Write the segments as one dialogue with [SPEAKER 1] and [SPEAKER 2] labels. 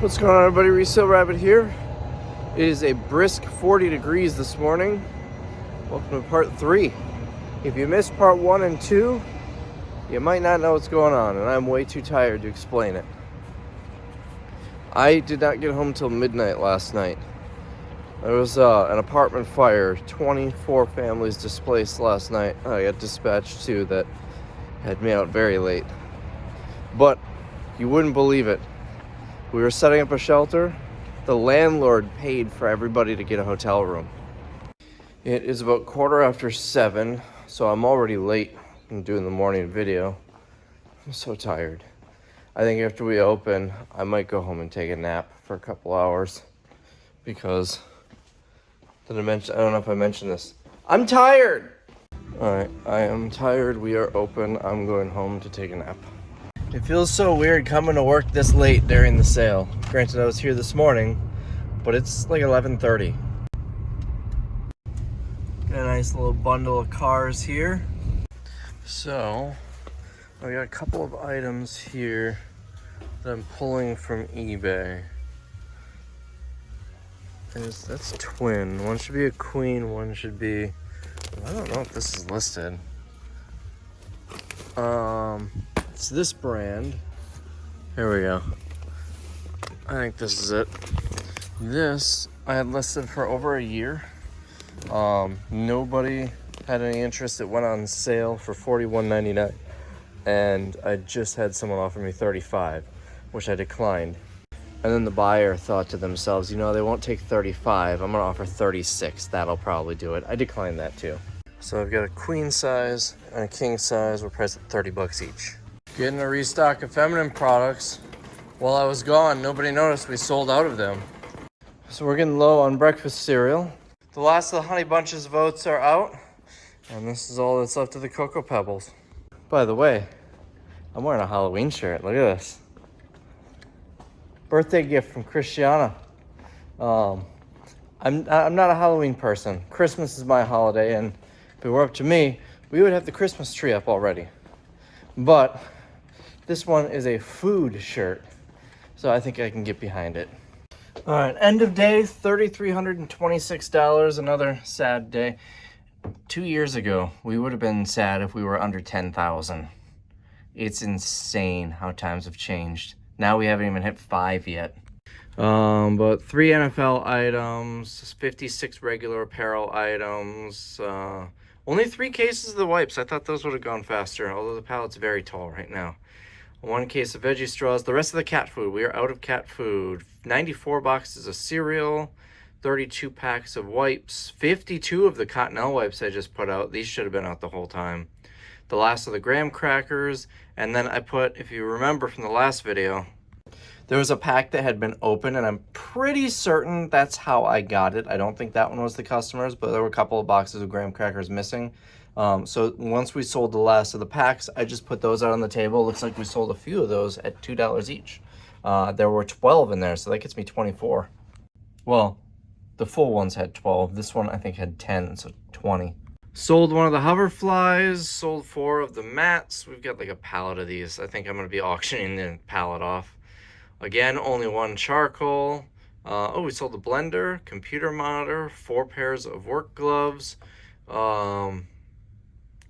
[SPEAKER 1] What's going on, everybody? Resale Rabbit here. It is a brisk 40 degrees this morning. Welcome to part 3. If you missed part 1 and 2, you might not know what's going on, and I'm way too tired to explain it. I did not get home till midnight last night. There was an apartment fire, 24 families displaced last night. I got dispatched to that had me out very late. But you wouldn't believe it. We were setting up a shelter. The landlord paid for everybody to get a hotel room. It is about 7:15, so I'm already late in doing the morning video. I'm so tired. I think after we open, I might go home and take a nap for a couple hours because I don't know if I mentioned this. I'm tired. All right, I am tired. We are open. I'm going home to take a nap. It feels so weird coming to work this late during the sale. Granted, I was here this morning, but it's like 11:30. Got a nice little bundle of cars here. So, I got a couple of items here that I'm pulling from eBay. That's twin. One should be a queen, one should be... I don't know if this is listed. It's this brand. Here we go. I think this is it. This I had listed for over a year. Nobody had any interest. It went on sale for $41.99, and I just had someone offer me $35, which I declined. And then the buyer thought to themselves, you know, they won't take $35. I'm gonna offer $36. That'll probably do it. I declined that too. So I've got a queen size and a king size. We're priced at $30 each. Getting a restock of feminine products. While I was gone, nobody noticed we sold out of them. So we're getting low on breakfast cereal. The last of the Honey Bunches of Oats are out, and this is all that's left of the Cocoa Pebbles. By the way, I'm wearing a Halloween shirt. Look at this. Birthday gift from Christiana. I'm not a Halloween person. Christmas is my holiday, and if it were up to me, we would have the Christmas tree up already. But this one is a food shirt, so I think I can get behind it. All right, end of day, $3,326. Another sad day. 2 years ago, we would have been sad if we were under 10,000. It's insane how times have changed. Now we haven't even hit 5 yet. But 3 NFL items, 56 regular apparel items, only 3 cases of the wipes. I thought those would have gone faster, although the pallet's very tall right now. 1 case of veggie straws. The rest of the cat food, we are out of cat food. 94 boxes of cereal, 32 packs of wipes, 52 of the Cottonelle wipes I just put out. These should have been out the whole time. The last of the graham crackers, and then I put, if you remember from the last video, there was a pack that had been open, and I'm pretty certain that's how I got it. I don't think that one was the customer's, but there were a couple of boxes of graham crackers missing. So once we sold the last of the packs, I just put those out on the table. Looks like we sold a few of those at $2 each. There were 12 in there, so that gets me 24. Well, the full ones had 12. This one I think had 10, so 20. Sold 1 of the hoverflies, sold 4 of the mats. We've got like a pallet of these. I think I'm going to be auctioning the pallet off. Again, only 1 charcoal. We sold the blender, computer monitor, 4 pairs of work gloves,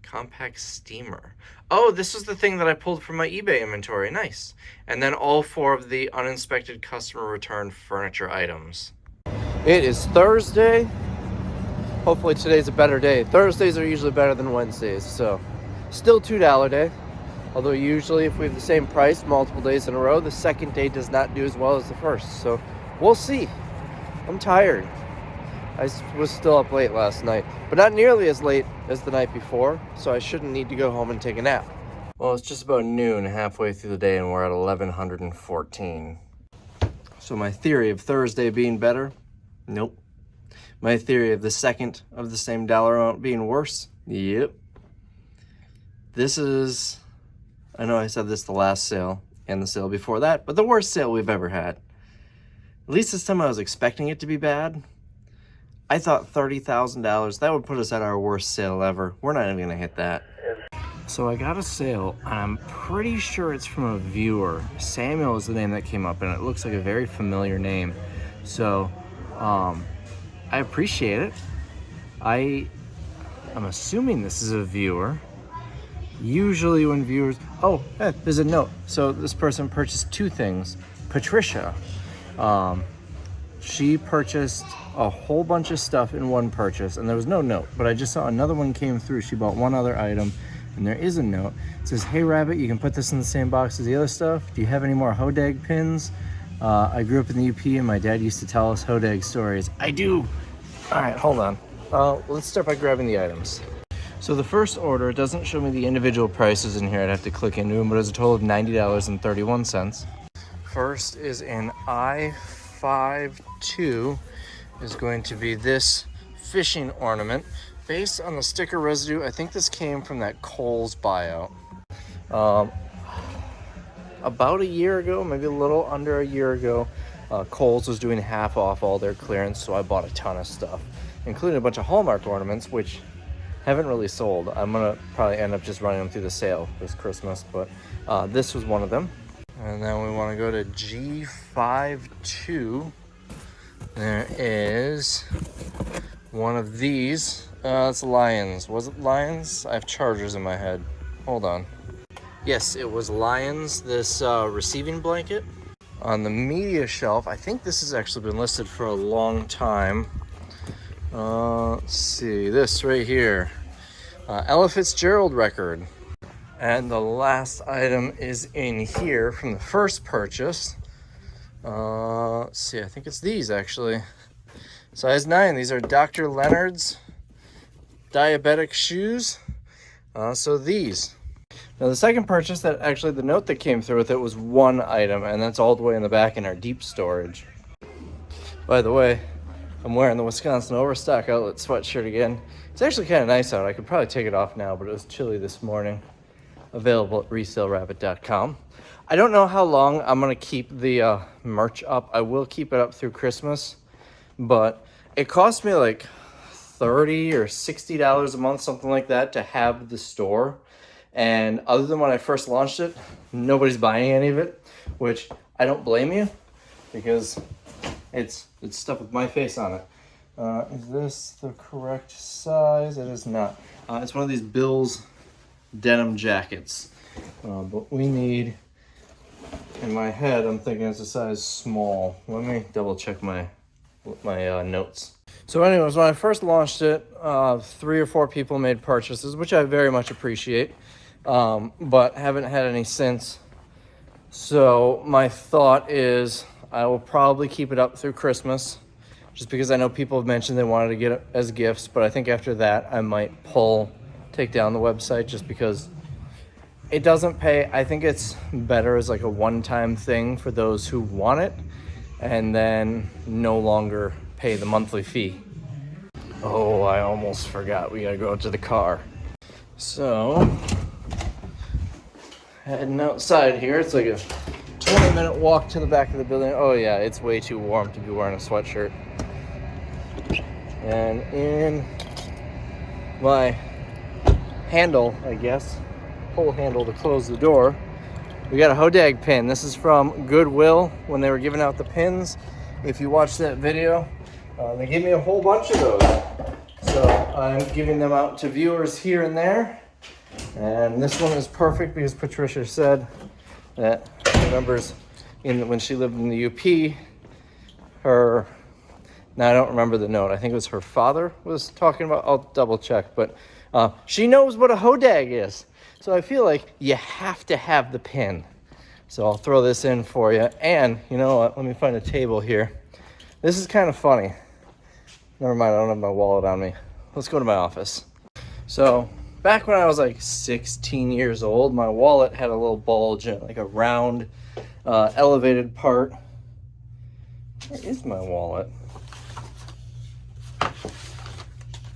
[SPEAKER 1] compact steamer. Oh, this is the thing that I pulled from my eBay inventory. Nice. And then all 4 of the uninspected customer returned furniture items. It is Thursday. Hopefully today's a better day. Thursdays are usually better than Wednesdays, so still $2 day. Although usually if we have the same price multiple days in a row, the second day does not do as well as the first. So we'll see. I'm tired. I was still up late last night, but not nearly as late as the night before, so I shouldn't need to go home and take a nap. Well, it's just about noon, halfway through the day, and we're at 1114. So my theory of Thursday being better? Nope. My theory of the second of the same dollar amount being worse? Yep. This is, I know I said this the last sale and the sale before that, but the worst sale we've ever had. At least this time I was expecting it to be bad. I thought $30,000, that would put us at our worst sale ever. We're not even gonna hit that. So I got a sale, and I'm pretty sure it's from a viewer. Samuel is the name that came up, and it looks like a very familiar name. So I appreciate it. I'm assuming this is a viewer. Usually when viewers, there's a note. So this person purchased two things. Patricia, she purchased a whole bunch of stuff in one purchase, and there was no note, but I just saw another one came through. She bought one other item, and there is a note. It says, "Hey Rabbit, you can put this in the same box as the other stuff. Do you have any more Hodag pins? I grew up in the UP, and my dad used to tell us Hodag stories." I do. All right, hold on. Let's start by grabbing the items. So the first order, it doesn't show me the individual prices in here. I'd have to click into them, but it's a total of $90.31. First is an I-52, is going to be this fishing ornament. Based on the sticker residue, I think this came from that Kohl's buyout. About a year ago, maybe a little under a year ago, Kohl's was doing half off all their clearance, so I bought a ton of stuff, including a bunch of Hallmark ornaments, which haven't really sold. I'm gonna probably end up just running them through the sale this Christmas, but this was one of them. And then we want to go to G52. There is one of these. It's Lions. Was it Lions? I have Chargers in my head. Hold on. Yes, it was Lions, this receiving blanket. On the media shelf, I think this has actually been listed for a long time. Let's see, this right here. Ella Fitzgerald record. And the last item is in here from the first purchase. Let's see, I think it's these actually. Size 9, these are Dr. Leonard's diabetic shoes. So these. Now the second purchase, that actually the note that came through with it was one item, and that's all the way in the back in our deep storage. By the way, I'm wearing the Wisconsin Overstock Outlet sweatshirt again. It's actually kind of nice out. I could probably take it off now, but it was chilly this morning. Available at ResaleRabbit.com. I don't know how long I'm going to keep the merch up. I will keep it up through Christmas, but it cost me like $30 or $60 a month, something like that, to have the store. And other than when I first launched it, nobody's buying any of it, which I don't blame you, because it's stuff with my face on it. Is this the correct size? It is not. It's one of these Bill's denim jackets, but we need, in my head, I'm thinking it's a size small. Let me double check my notes. So anyways, when I first launched it, 3 or 4 people made purchases, which I very much appreciate, but haven't had any since. So my thought is I will probably keep it up through Christmas, just because I know people have mentioned they wanted to get it as gifts, but I think after that I might take down the website, just because it doesn't pay. I think it's better as like a one-time thing for those who want it, and then no longer pay the monthly fee. Oh, I almost forgot. We gotta go out to the car. So, heading outside here. It's like a 20-minute walk to the back of the building. Oh yeah, it's way too warm to be wearing a sweatshirt. And in my handle, I guess, pull handle to close the door, we got a Hodag pin. This is from Goodwill when they were giving out the pins. If you watched that video, they gave me a whole bunch of those. So I'm giving them out to viewers here and there. And this one is perfect because Patricia said that she remembers when she lived in the UP, now I don't remember the note. I think it was her father was talking about, I'll double check, but she knows what a Hodag is. So I feel like you have to have the pin. So I'll throw this in for you. And you know what? Let me find a table here. This is kind of funny. Never mind, I don't have my wallet on me. Let's go to my office. So back when I was like 16 years old, my wallet had a little bulge, like a round, elevated part. Where is my wallet?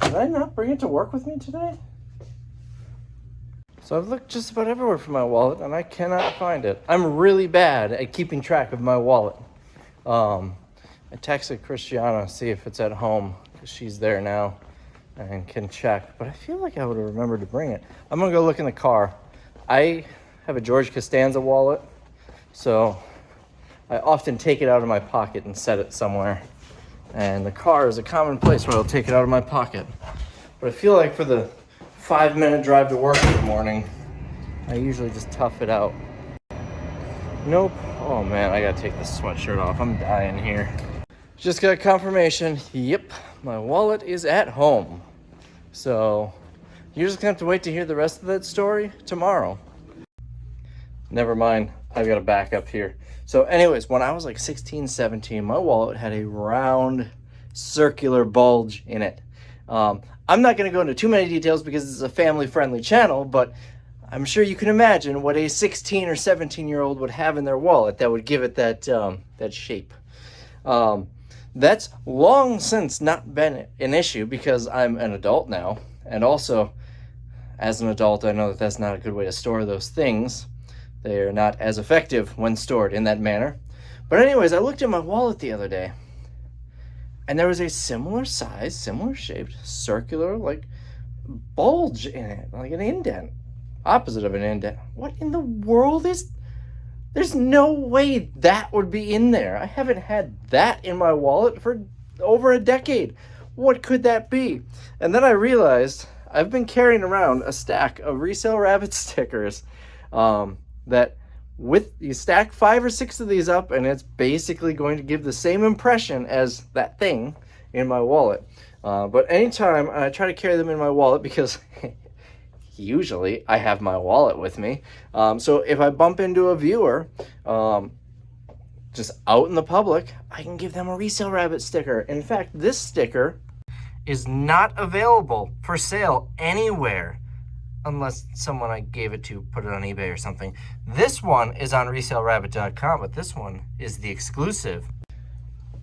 [SPEAKER 1] Did I not bring it to work with me today? So I've looked just about everywhere for my wallet, and I cannot find it. I'm really bad at keeping track of my wallet. I texted Christiana to see if it's at home, because she's there now. and can check, but I feel like I would have remembered to bring it. I'm gonna go look in the car. I have a George Costanza wallet, so I often take it out of my pocket and set it somewhere. And the car is a common place where I'll take it out of my pocket. But I feel like for the 5-minute drive to work in the morning, I usually just tough it out. Nope. Oh man, I gotta take this sweatshirt off. I'm dying here. Just got confirmation. Yep, my wallet is at home. So you're just gonna have to wait to hear the rest of that story tomorrow. Never mind, I've got a backup here. So anyways, when I was like 16, 17, my wallet had a round circular bulge in it. I'm not gonna go into too many details because it's a family-friendly channel, but I'm sure you can imagine what a 16 or 17-year-old would have in their wallet that would give it that shape. That's long since not been an issue because I'm an adult now. And also, as an adult, I know that that's not a good way to store those things. They are not as effective when stored in that manner. But anyways, I looked at my wallet the other day, and there was a similar size, similar shaped, circular, like, bulge in it, like an indent. Opposite of an indent. What in the world is... There's no way that would be in there. I haven't had that in my wallet for over a decade. What could that be? And then I realized I've been carrying around a stack of Resale Rabbit stickers that you stack 5 or 6 of these up and it's basically going to give the same impression as that thing in my wallet. But anytime I try to carry them in my wallet because... usually I have my wallet with me. So if I bump into a viewer just out in the public, I can give them a Resale Rabbit sticker. In fact, this sticker is not available for sale anywhere unless someone I gave it to put it on eBay or something. This one is on ResaleRabbit.com, but this one is the exclusive.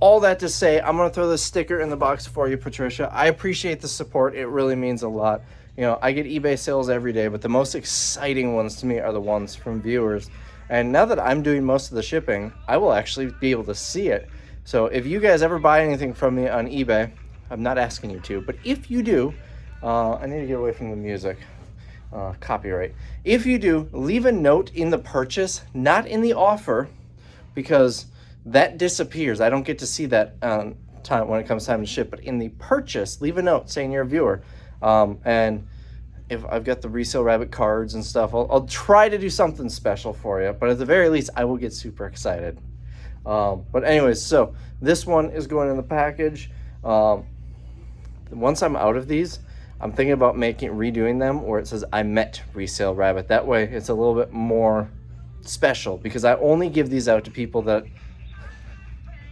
[SPEAKER 1] All that to say, I'm going to throw this sticker in the box for you, Patricia. I appreciate the support. It really means a lot. You know, I get eBay sales every day, but the most exciting ones to me are the ones from viewers. And now that I'm doing most of the shipping, I will actually be able to see it. So if you guys ever buy anything from me on eBay, I'm not asking you to, but if you do, I need to get away from the music. Copyright. If you do, leave a note in the purchase, not in the offer, because that disappears. I don't get to see that time when it comes time to ship, but in the purchase, leave a note saying you're a viewer. And if I've got the Resale Rabbit cards and stuff, I'll try to do something special for you, but at the very least, I will get super excited. But anyways, so this one is going in the package. Once I'm out of these, I'm thinking about redoing them where it says I met Resale Rabbit. That way it's a little bit more special because I only give these out to people that,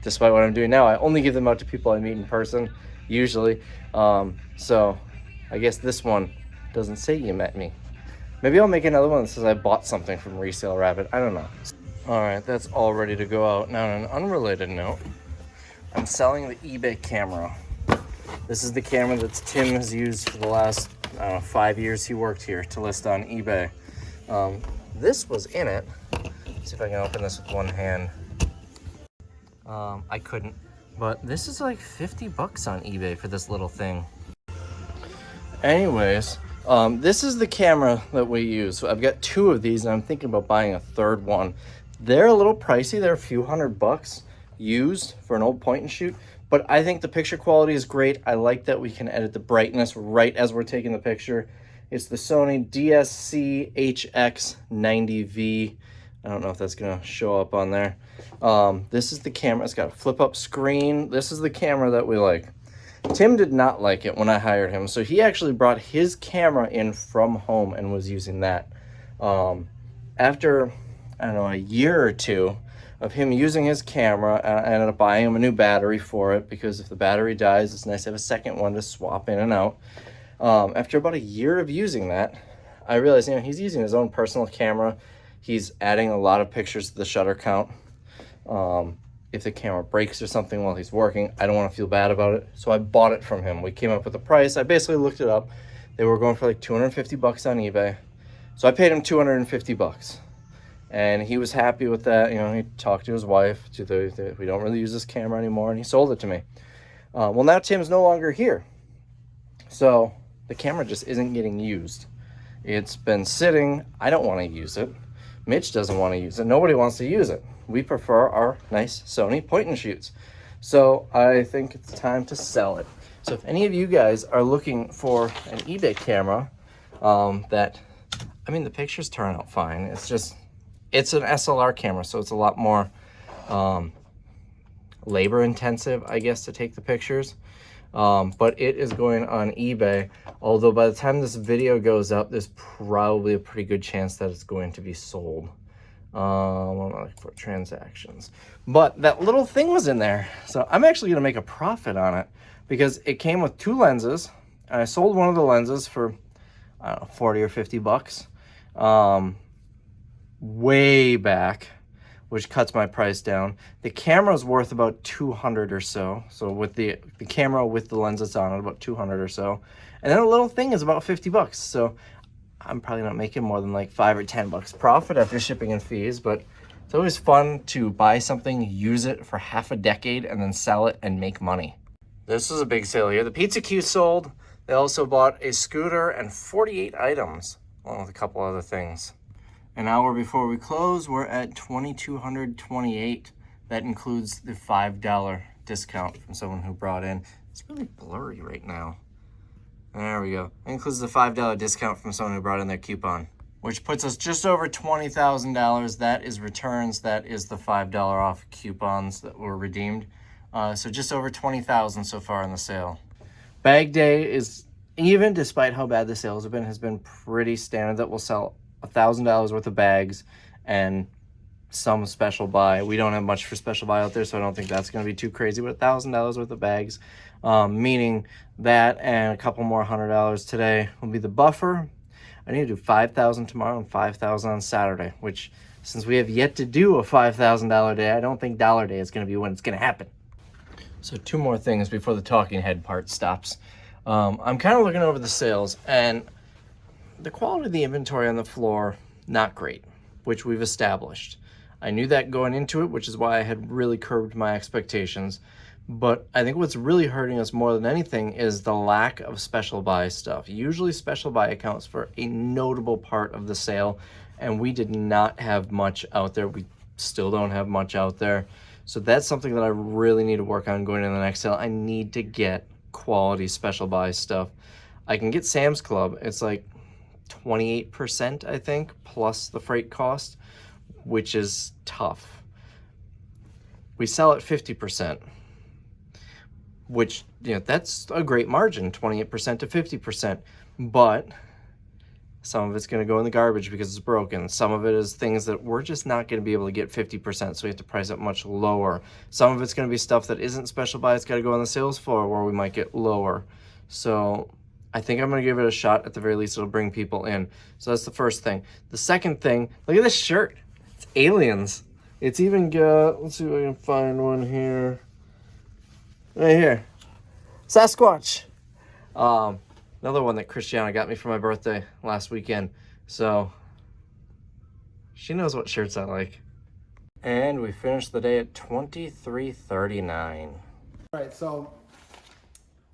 [SPEAKER 1] despite what I'm doing now, I only give them out to people I meet in person, usually. So I guess this one doesn't say you met me. Maybe I'll make another one that says I bought something from Resale Rabbit. I don't know. All right, that's all ready to go out. Now, on an unrelated note, I'm selling the eBay camera. This is the camera that Tim has used for the last 5 years he worked here to list on eBay. This was in it. Let's see if I can open this with one hand. I couldn't, but this is like 50 bucks on eBay for this little thing. Anyways, this is the camera that we use. So I've got 2 of these and I'm thinking about buying a third one. They're a little pricey. They're a few $100 used for an old point and shoot, but I think the picture quality is great. I like that we can edit the brightness right as we're taking the picture. It's the Sony DSC-HX90V. I don't know if that's gonna show up on there. This is the camera. It's got a flip up screen. This is the camera that we like. Tim did not like it when I hired him, so he actually brought his camera in from home and was using that. After, I don't know, a year or 2 of him using his camera, I ended up buying him a new battery for it because if the battery dies, it's nice to have a second one to swap in and out. After about a year of using that, I realized, he's using his own personal camera. He's adding a lot of pictures to the shutter count. If the camera breaks or something while he's working, I don't want to feel bad about it. So I bought it from him. We came up with a price. I basically looked it up. They were going for like 250 bucks on eBay. So I paid him 250 bucks. And he was happy with that. He talked to his wife. We don't really use this camera anymore. And he sold it to me. Well, now Tim's no longer here. So the camera just isn't getting used. It's been sitting. I don't want to use it. Mitch doesn't want to use it. Nobody wants to use it. We prefer our nice Sony point and shoots. So I think it's time to sell it. So if any of you guys are looking for an eBay camera the pictures turn out fine. It's an SLR camera, so it's a lot more labor intensive, I guess, to take the pictures. But it is going on eBay. Although by the time this video goes up, there's probably a pretty good chance that it's going to be sold. For transactions. But that little thing was in there. So I'm actually going to make a profit on it because it came with 2 lenses. And I sold one of the lenses for, I don't know, 40 or 50 bucks. Way back, which cuts my price down. The camera's worth about 200 or so. So with the camera with the lenses on it, about 200 or so. And then the little thing is about 50 bucks. So I'm probably not making more than like 5 or 10 bucks profit after shipping and fees, but it's always fun to buy something, use it for half a decade, and then sell it and make money. This is a big sale here. The Pizza Q sold. They also bought a scooter and 48 items, along with a couple other things. An hour before we close, we're at $2,228. That includes the $5 discount from someone who brought in. It's really blurry right now. There we go. That includes the $5 discount from someone who brought in their coupon, which puts us just over $20,000. That is returns. That is the $5 off coupons that were redeemed. So just over $20,000 so far in the sale. Bag day is, even despite how bad the sales have been, has been pretty standard. That will sell $1,000 worth of bags and some special buy. We don't have much for special buy out there, so I don't think that's going to be too crazy, but $1,000 worth of bags, meaning that and a couple more $100 today will be the buffer. I need to do 5,000 tomorrow and 5,000 on Saturday, which, since we have yet to do a $5,000 day, I don't think dollar day is going to be when it's going to happen. So 2 more things before the talking head part stops. I'm kind of looking over the sales, and the quality of the inventory on the floor, not great, which we've established. I knew that going into it, which is why I had really curbed my expectations. But I think what's really hurting us more than anything is the lack of special buy stuff. Usually special buy accounts for a notable part of the sale, and we did not have much out there. We still don't have much out there. So that's something that I really need to work on going into the next sale. I need to get quality special buy stuff. I can get Sam's Club. It's like 28%, I think, plus the freight cost, which is tough. We sell at 50%, which, that's a great margin, 28% to 50%, but some of it's going to go in the garbage because it's broken. Some of it is things that we're just not going to be able to get 50%, so we have to price it much lower. Some of it's going to be stuff that isn't special buy. It's got to go on the sales floor where we might get lower. So I think I'm going to give it a shot. At the very least, it'll bring people in. So that's the first thing. The second thing, look at this shirt. It's aliens. It's even got, let's see if I can find one here. Right here. Sasquatch. Another one that Christiana got me for my birthday last weekend. So she knows what shirts I like. And we finished the day at $23.39.
[SPEAKER 2] All right, so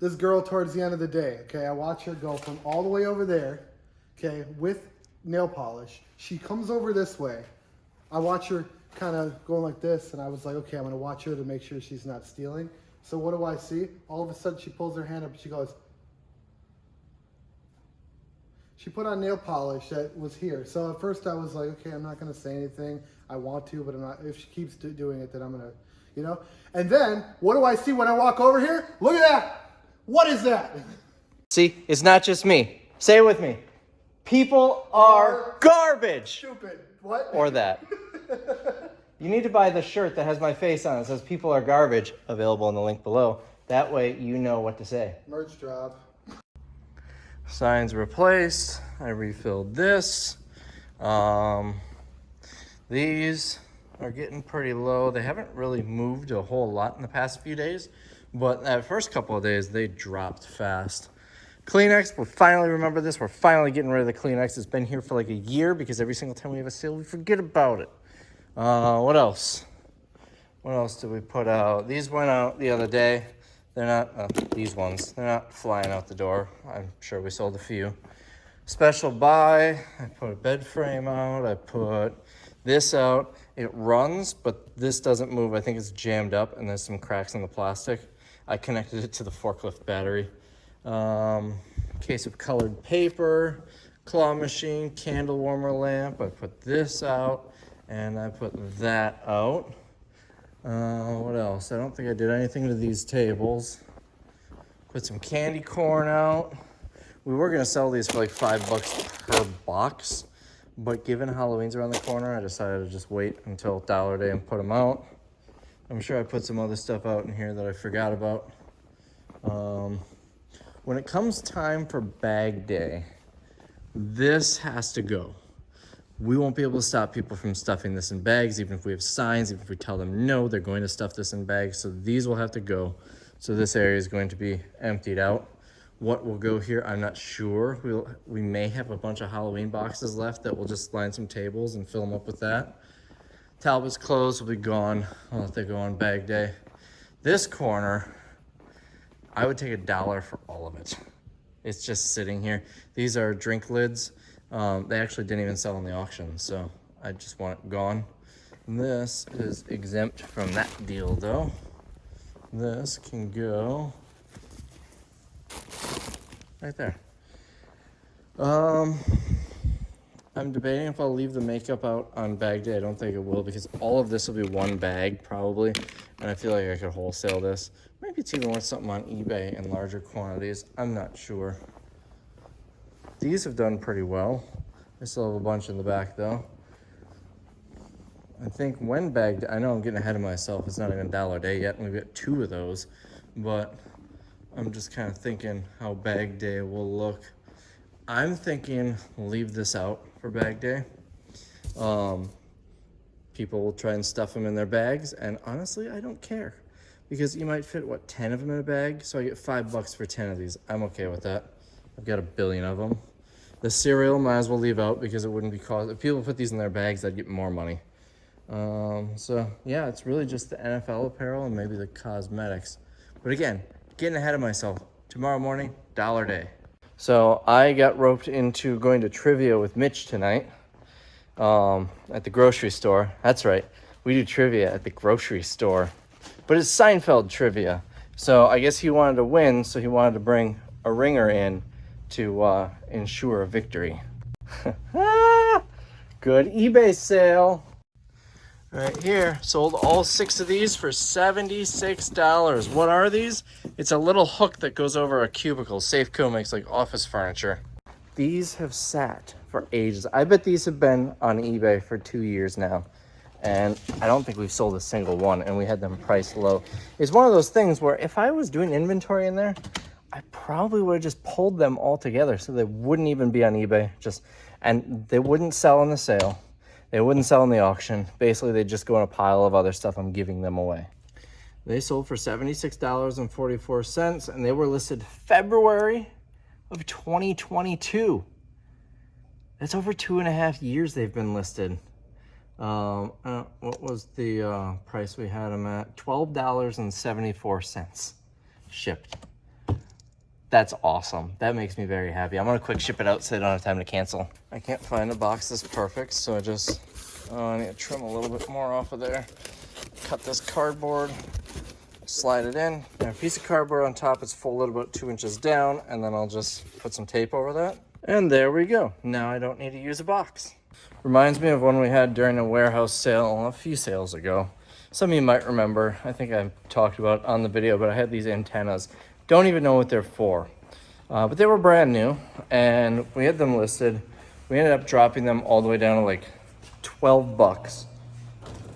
[SPEAKER 2] this girl towards the end of the day, okay, I watch her go from all the way over there, okay, with nail polish. She comes over this way. I watch her kind of going like this, and I was like, okay, I'm going to watch her to make sure she's not stealing. So what do I see? All of a sudden, she pulls her hand up and she goes, she put on nail polish that was here. So at first I was like, okay, I'm not going to say anything. I want to, but I'm not. If she keeps doing it, then I'm going to, And then what do I see when I walk over here? Look at that. What is that?
[SPEAKER 1] See, it's not just me. Say it with me. People are garbage.
[SPEAKER 2] Stupid. What?
[SPEAKER 1] Or that. You need to buy the shirt that has my face on it. It says people are garbage, available in the link below. That way you know what to say.
[SPEAKER 2] Merch drop.
[SPEAKER 1] Signs replaced. I refilled this. These are getting pretty low. They haven't really moved a whole lot in the past few days, but that first couple of days, they dropped fast. Kleenex, we finally remember this. We're finally getting rid of the Kleenex. It's been here for like a year because every single time we have a sale, we forget about it. What else? What else did we put out? These went out the other day. They're not, these ones, they're not flying out the door. I'm sure we sold a few. Special buy, I put a bed frame out, I put this out. It runs, but this doesn't move. I think it's jammed up and there's some cracks in the plastic. I connected it to the forklift battery. Case of colored paper, claw machine, candle warmer lamp. I put this out and I put that out. What else? I don't think I did anything to these tables. Put some candy corn out. We were gonna sell these for like $5 per box, but given Halloween's around the corner, I decided to just wait until Dollar Day and put them out. I'm sure I put some other stuff out in here that I forgot about. When it comes time for bag day, this has to go. We won't be able to stop people from stuffing this in bags, even if we have signs, even if we tell them no, they're going to stuff this in bags. So these will have to go. So this area is going to be emptied out. What will go here, I'm not sure. We may have a bunch of Halloween boxes left that we'll just line some tables and fill them up with that. Talbot's clothes will be gone. I'll let that go on bag day. This corner, I would take $1 for all of it. It's just sitting here. These are drink lids. They actually didn't even sell in the auction, so I just want it gone. And this is exempt from that deal though. This can go right there. I'm debating if I'll leave the makeup out on bag day. I don't think it will, because all of this will be one bag probably, and I feel like I could wholesale this. Maybe it's even worth something on eBay in larger quantities. I'm not sure. These have done pretty well. I still have a bunch in the back though. I think when bag day, I know I'm getting ahead of myself. It's not even Dollar Day yet, and we've got 2 of those, but I'm just kind of thinking how bag day will look. I'm thinking leave this out for bag day. People will try and stuff them in their bags, and honestly, I don't care, because you might fit, what, 10 of them in a bag? So I get $5 for 10 of these. I'm okay with that. I've got 1 billion of them. The cereal might as well leave out, because it wouldn't be cost. If people put these in their bags, I'd get more money. So yeah, it's really just the NFL apparel and maybe the cosmetics. But again, getting ahead of myself. Tomorrow morning, Dollar Day. So I got roped into going to trivia with Mitch tonight at the grocery store. That's right. We do trivia at the grocery store. But it's Seinfeld trivia. So I guess he wanted to win, so he wanted to bring a ringer in to ensure a victory. Good eBay sale. Right here, sold all 6 of these for $76. What are these? It's a little hook that goes over a cubicle. Safeco makes like office furniture. These have sat for ages. I bet these have been on eBay for 2 years now. And I don't think we've sold a single one, and we had them priced low. It's one of those things where if I was doing inventory in there, I probably would have just pulled them all together so they wouldn't even be on eBay. And they wouldn't sell in the sale. They wouldn't sell in the auction. Basically, they'd just go in a pile of other stuff. I'm giving them away. They sold for $76.44, and they were listed February of 2022. That's over 2.5 years they've been listed. What was the price we had them at? $12.74 shipped. That's awesome. That makes me very happy. I'm gonna quick ship it out so they don't have time to cancel. I can't find a box that's perfect, so I need to trim a little bit more off of there. Cut this cardboard, slide it in. And a piece of cardboard on top, it's folded about 2 inches down, and then I'll just put some tape over that. And there we go. Now I don't need to use a box. Reminds me of one we had during a warehouse sale a few sales ago. Some of you might remember, I think I talked about it on the video, but I had these antennas. Don't even know what they're for, but they were brand new, and we had them listed. We ended up dropping them all the way down to like $12,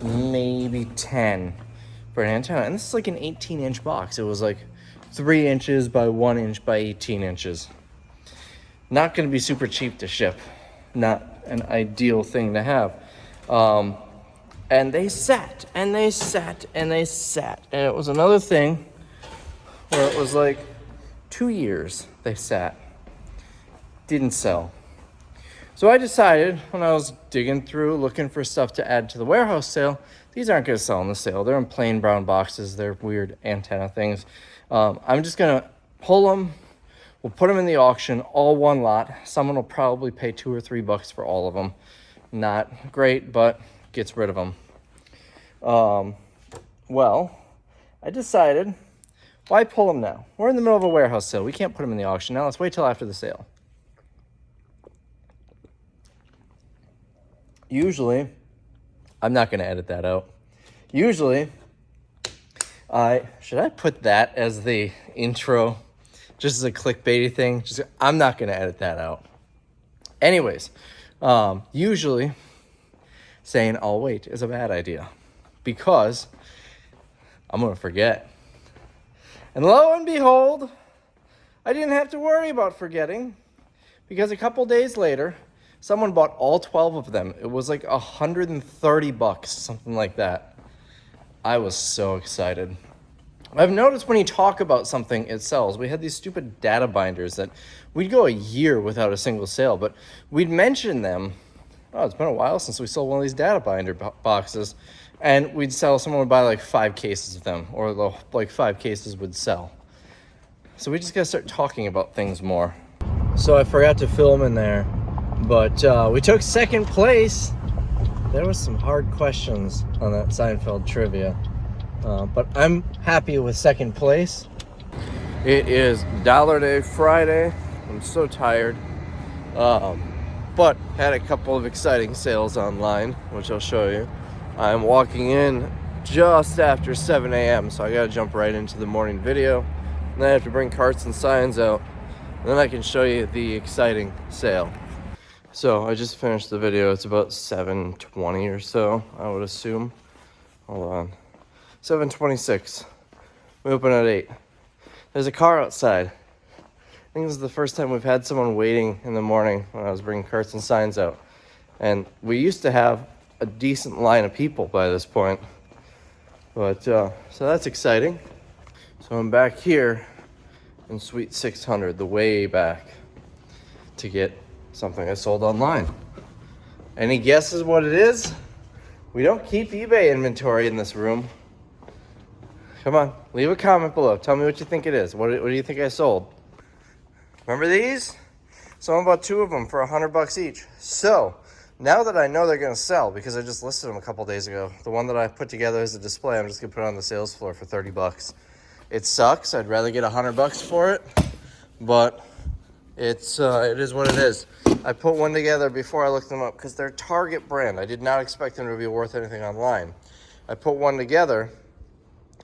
[SPEAKER 1] maybe 10 for an antenna. And this is like an 18-inch box. It was like 3 inches by 1 inch by 18 inches. Not going to be super cheap to ship. Not an ideal thing to have. And they sat, and they sat, and they sat. And it was another thing where it was like 2 years they sat. Didn't sell. So I decided when I was digging through looking for stuff to add to the warehouse sale These aren't going to sell in the sale. They're in plain brown boxes. They're weird antenna things. I'm just going to pull them. We'll put them in the auction, all one lot. Someone will probably pay $2 or $3 for all of them. Not great, but gets rid of them. Well, I decided, why pull them now? We're in the middle of a warehouse sale. We can't put them in the auction now. Let's wait till after the sale. Usually, I'm not going to edit that out. Usually, should I put that as the intro? Just as a clickbaity thing? I'm not going to edit that out. Anyways, usually saying I'll wait is a bad idea because I'm going to forget. And lo and behold, I didn't have to worry about forgetting because a couple days later, someone bought all 12 of them. It was like $130, something like that. I was so excited. I've noticed when you talk about something, it sells. We had these stupid data binders that we'd go a year without a single sale, but we'd mention them. Oh, it's been a while since we sold one of these data binder boxes. And we'd sell, someone would buy like 5 cases of them, or like 5 cases would sell. So we just gotta start talking about things more. So I forgot to film in there, but we took second place. There was some hard questions on that Seinfeld trivia. But I'm happy with second place. It is Dollar Day Friday. I'm so tired. But had a couple of exciting sales online, which I'll show you. I'm walking in just after 7 a.m., so I gotta jump right into the morning video. And then I have to bring carts and signs out. And then I can show you the exciting sale. So I just finished the video. It's about 7:20 or so, I would assume. Hold on. 7:26. We open at 8. There's a car outside. I think this is the first time we've had someone waiting in the morning when I was bringing carts and signs out. And we used to have a decent line of people by this point. But, so that's exciting. So I'm back here in Suite 600, the way back, to get something I sold online. Any guesses what it is? We don't keep eBay inventory in this room. Come on, leave a comment below. Tell me what you think it is. What do you think I sold? Remember these? Someone bought 2 of them for $100 each. So, now that I know they're going to sell, because I just listed them a couple days ago, the one that I put together as a display, I'm just going to put it on the sales floor for $30. It sucks. I'd rather get $100 for it, but it is what it is. I put one together before I looked them up because they're Target brand. I did not expect them to be worth anything online. I put one together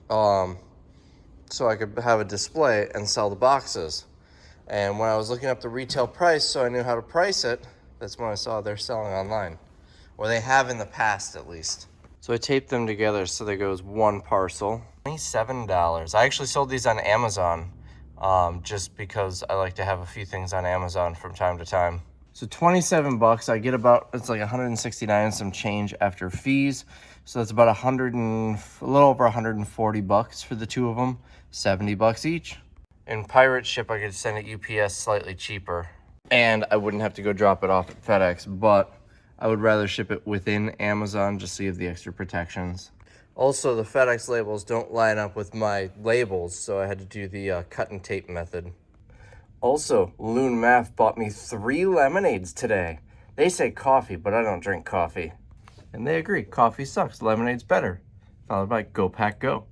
[SPEAKER 1] so I could have a display and sell the boxes. And when I was looking up the retail price so I knew how to price it, that's when I saw they're selling online. Or they have in the past, at least. So I taped them together so there goes one parcel. $27. I actually sold these on Amazon just because I like to have a few things on Amazon from time to time. So $27, I get about, it's like 169 and some change after fees. So that's about a little over $140 for the 2 of them, $70 each. In pirate ship, I could send it UPS slightly cheaper, and I wouldn't have to go drop it off at FedEx, but I would rather ship it within Amazon just so you have the extra protections. Also, the FedEx labels don't line up with my labels, so I had to do the cut and tape method. Also, Loon Math bought me 3 lemonades today. They say coffee, but I don't drink coffee. And they agree, coffee sucks, lemonade's better. Followed by Go Pack Go.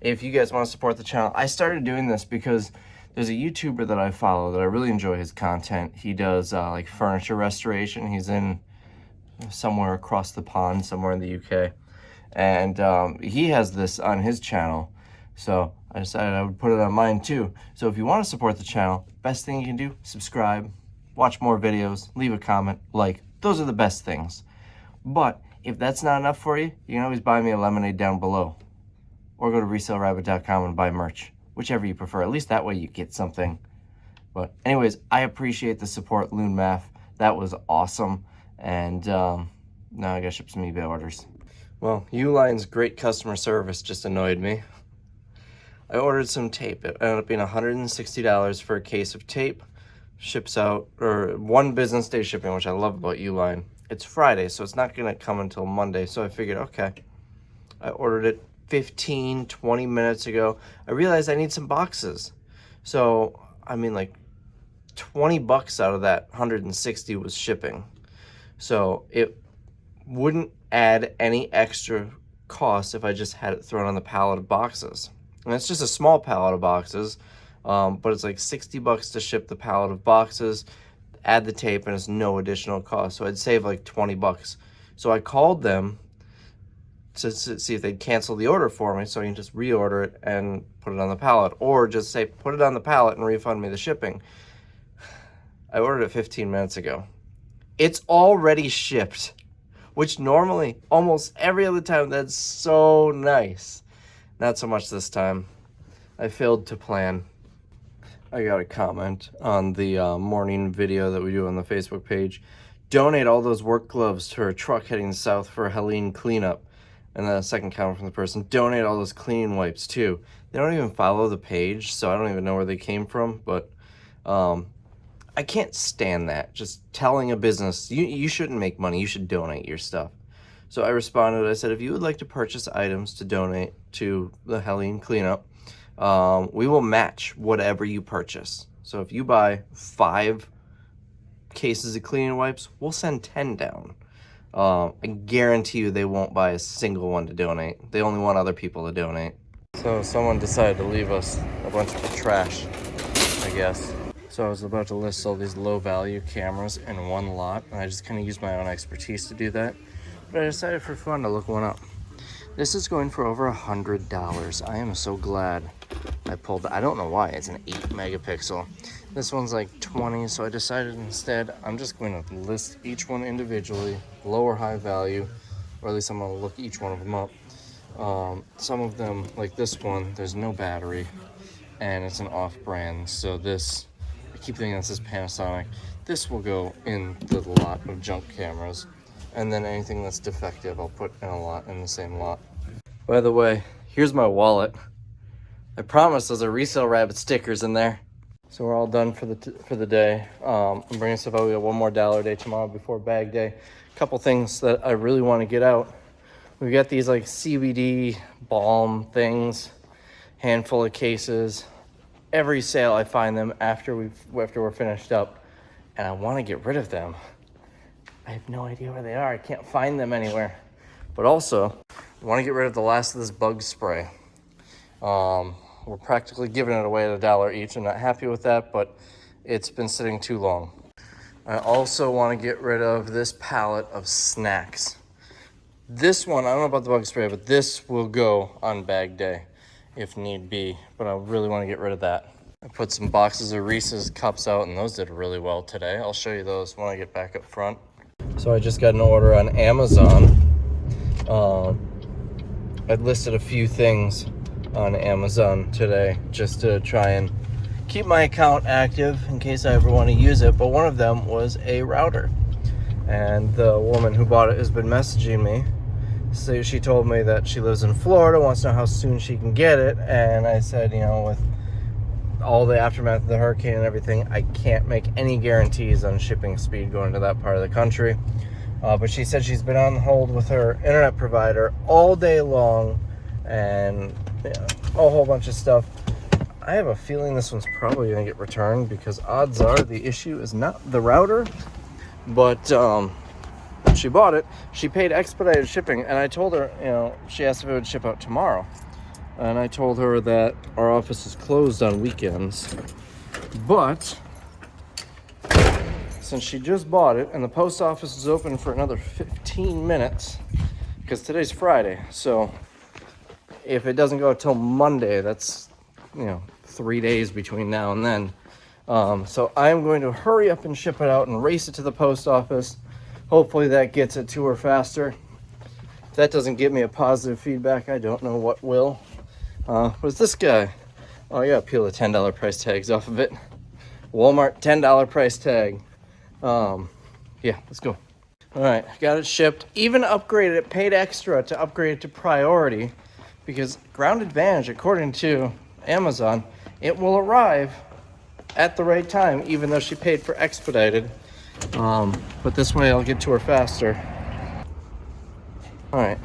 [SPEAKER 1] If you guys want to support the channel, I started doing this because there's a YouTuber that I follow that I really enjoy his content. He does like furniture restoration. He's in somewhere across the pond, somewhere in the UK. And he has this on his channel. So I decided I would put it on mine too. So if you want to support the channel, best thing you can do, subscribe, watch more videos, leave a comment, like. Those are the best things. But if that's not enough for you, you can always buy me a lemonade down below. Or go to ResaleRabbit.com and buy merch. Whichever you prefer. At least that way you get something. But anyways, I appreciate the support, Loon Math. That was awesome. And now I gotta ship some eBay orders. Well, Uline's great customer service just annoyed me. I ordered some tape. It ended up being $160 for a case of tape. Ships out, or 1 business day shipping, which I love about Uline. it's Friday, so it's not gonna come until Monday. So I figured, okay, I ordered it 15, 20 minutes ago. I realized I need some boxes. So, I mean, like $20 out of that 160 was shipping. So it wouldn't add any extra cost if I just had it thrown on the pallet of boxes. And it's just a small pallet of boxes, but it's like $60 to ship the pallet of boxes, add the tape, and it's no additional cost. So I'd save like $20. So I called them to see if they'd cancel the order for me, so I can just reorder it and put it on the pallet, or just say put it on the pallet and refund me the shipping. I ordered it 15 minutes ago. It's already shipped, which normally almost every other time, that's so nice. Not so much this time. I failed to plan. I got a comment on the morning video that we do on the Facebook page. Donate all those work gloves to a truck heading south for a Helene cleanup. And then a second comment from the person, donate all those cleaning wipes too. They don't even follow the page, so I don't even know where they came from, but I can't stand that. Just telling a business, you shouldn't make money, you should donate your stuff. So I responded, I said, if you would like to purchase items to donate to the Helene cleanup, we will match whatever you purchase. So if you buy 5 cases of cleaning wipes, we'll send 10 down. I guarantee you they won't buy a single one to donate. They only want other people to donate. So someone decided to leave us a bunch of trash, I guess. So I was about to list all these low value cameras in one lot, and I just kind of used my own expertise to do that. But I decided for fun to look one up. This is going for over $100. I am so glad I pulled I don't know why, it's an 8 megapixel. This one's like 20, so I decided instead I'm just going to list each one individually, low or high value, or at least I'm going to look each one of them up. Some of them, like this one, there's no battery, and it's an off-brand, so this, I keep thinking this is Panasonic. This will go in the lot of junk cameras, and then anything that's defective I'll put in a lot in the same lot. By the way, here's my wallet. I promise those are Resale Rabbit stickers in there. So we're all done for the day. I'm bringing stuff out. We got one more dollar day tomorrow before bag day. A couple things that I really want to get out. We got these like CBD balm things, handful of cases. Every sale I find them after we're finished up, and I want to get rid of them. I have no idea where they are. I can't find them anywhere. But also, I want to get rid of the last of this bug spray. We're practically giving it away at $1 each. I'm not happy with that, but it's been sitting too long. I also want to get rid of this pallet of snacks. This one, I don't know about the bug spray, but this will go on bag day if need be, but I really want to get rid of that. I put some boxes of Reese's cups out, and those did really well today. I'll show you those when I get back up front. So I just got an order on Amazon. I'd listed a few things on Amazon today just to try and keep my account active in case I ever want to use it, but one of them was a router, and the woman who bought it has been messaging me. So she told me that she lives in Florida, wants to know how soon she can get it, and I said, you know, with all the aftermath of the hurricane and everything, I can't make any guarantees on shipping speed going to that part of the country. But she said she's been on hold with her internet provider all day long, and a whole bunch of stuff. I have a feeling this one's probably gonna get returned because odds are the issue is not the router, but she bought it. She paid expedited shipping, and I told her, you know, she asked if it would ship out tomorrow, and I told her that our office is closed on weekends, but since she just bought it and the post office is open for another 15 minutes because today's Friday, so if it doesn't go till Monday, that's, you know, 3 days between now and then. So I'm going to hurry up and ship it out and race it to the post office. Hopefully that gets it to her faster. If that doesn't give me a positive feedback, I don't know what will. What's this guy? Oh, yeah, peel the $10 price tags off of it. Walmart $10 price tag. Yeah, let's go. All right, got it shipped. Even upgraded it, paid extra to upgrade it to priority, because Ground Advantage, according to Amazon, it will arrive at the right time, even though she paid for expedited. But this way I'll get to her faster. All right,